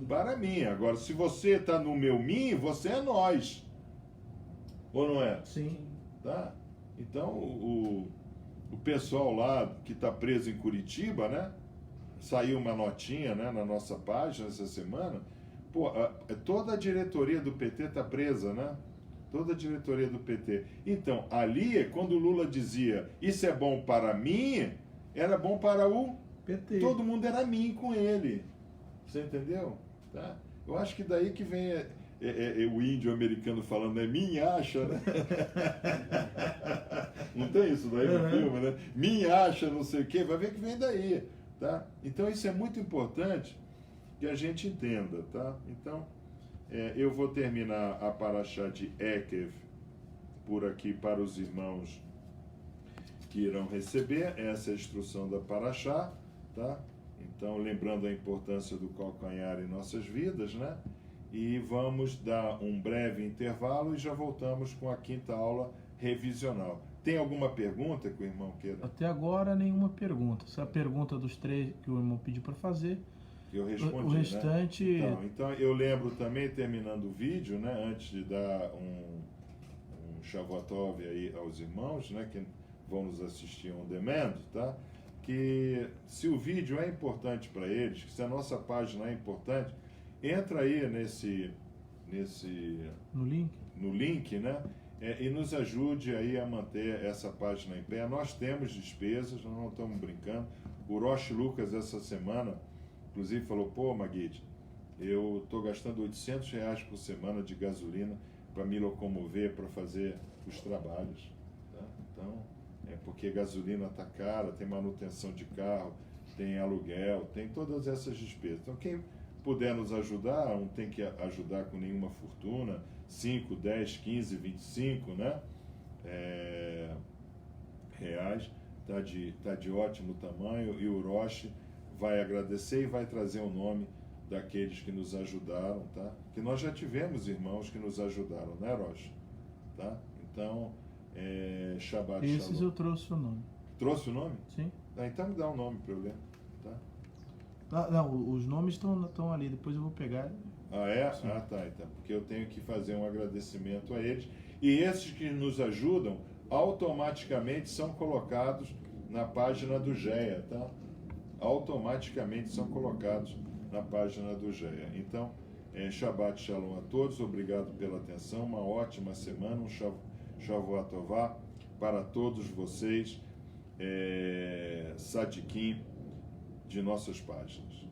S2: Para mim. Agora, se você está no meu mim, você é nós. Ou não é?
S3: Sim.
S2: Tá? Então, o pessoal lá que está preso em Curitiba, né? Saiu uma notinha, né, na nossa página essa semana. Pô, toda a diretoria do PT está presa, né? Toda a diretoria do PT. Então, ali, quando o Lula dizia isso é bom para mim, era bom para o
S3: PT.
S2: Todo mundo era mim com ele. Você entendeu? Tá? Eu acho que daí que vem o índio americano falando, mim acha, né? Não tem isso daí no filme, né? Mim acha, não sei o quê. Vai ver que vem daí. Tá? Então isso é muito importante que a gente entenda, tá? Então eu vou terminar a paraxá de Ekev por aqui para os irmãos que irão receber essa é a instrução da paraxá, tá? Então lembrando a importância do calcanhar em nossas vidas, né? E vamos dar um breve intervalo e já voltamos com a 5ª aula revisional. Tem alguma pergunta que o irmão queira?
S3: Até agora, nenhuma pergunta. Essa é a pergunta dos 3 que o irmão pediu para fazer.
S2: Eu respondi,
S3: o restante...
S2: né? Então, eu lembro também, terminando o vídeo, né, antes de dar um Shavuotov aí aos irmãos, né, que vão nos assistir on demand, tá? Que se o vídeo é importante para eles, que se a nossa página é importante, entra aí no link, né? E nos ajude aí a manter essa página em pé. Nós temos despesas, nós não estamos brincando. O Rosh Lucas, essa semana, inclusive falou, pô, Maguide, eu estou gastando R$800 por semana de gasolina para me locomover, para fazer os trabalhos. Tá? Então, porque gasolina está cara, tem manutenção de carro, tem aluguel, tem todas essas despesas. Então, quem puder nos ajudar, não tem que ajudar com nenhuma fortuna, 5, 10, 15, 25, né? Reais, tá de ótimo tamanho, e o Rosh vai agradecer e vai trazer o nome daqueles que nos ajudaram, tá? Que nós já tivemos irmãos que nos ajudaram, né, Rosh? Tá? Então, Shabbat Shalom.
S3: Esses eu trouxe o nome.
S2: Trouxe o nome?
S3: Sim.
S2: Então me dá um nome para eu ler, tá?
S3: Não, os nomes estão ali, depois eu vou pegar.
S2: Ah, é?
S3: Sim.
S2: Ah, tá, então. Porque eu tenho que fazer um agradecimento a eles. E esses que nos ajudam, automaticamente são colocados na página do GEA, tá? Automaticamente são colocados na página do GEA. Então, Shabbat Shalom a todos, obrigado pela atenção, uma ótima semana, um Shavuot Tová para todos vocês, Sadiquim de nossas páginas.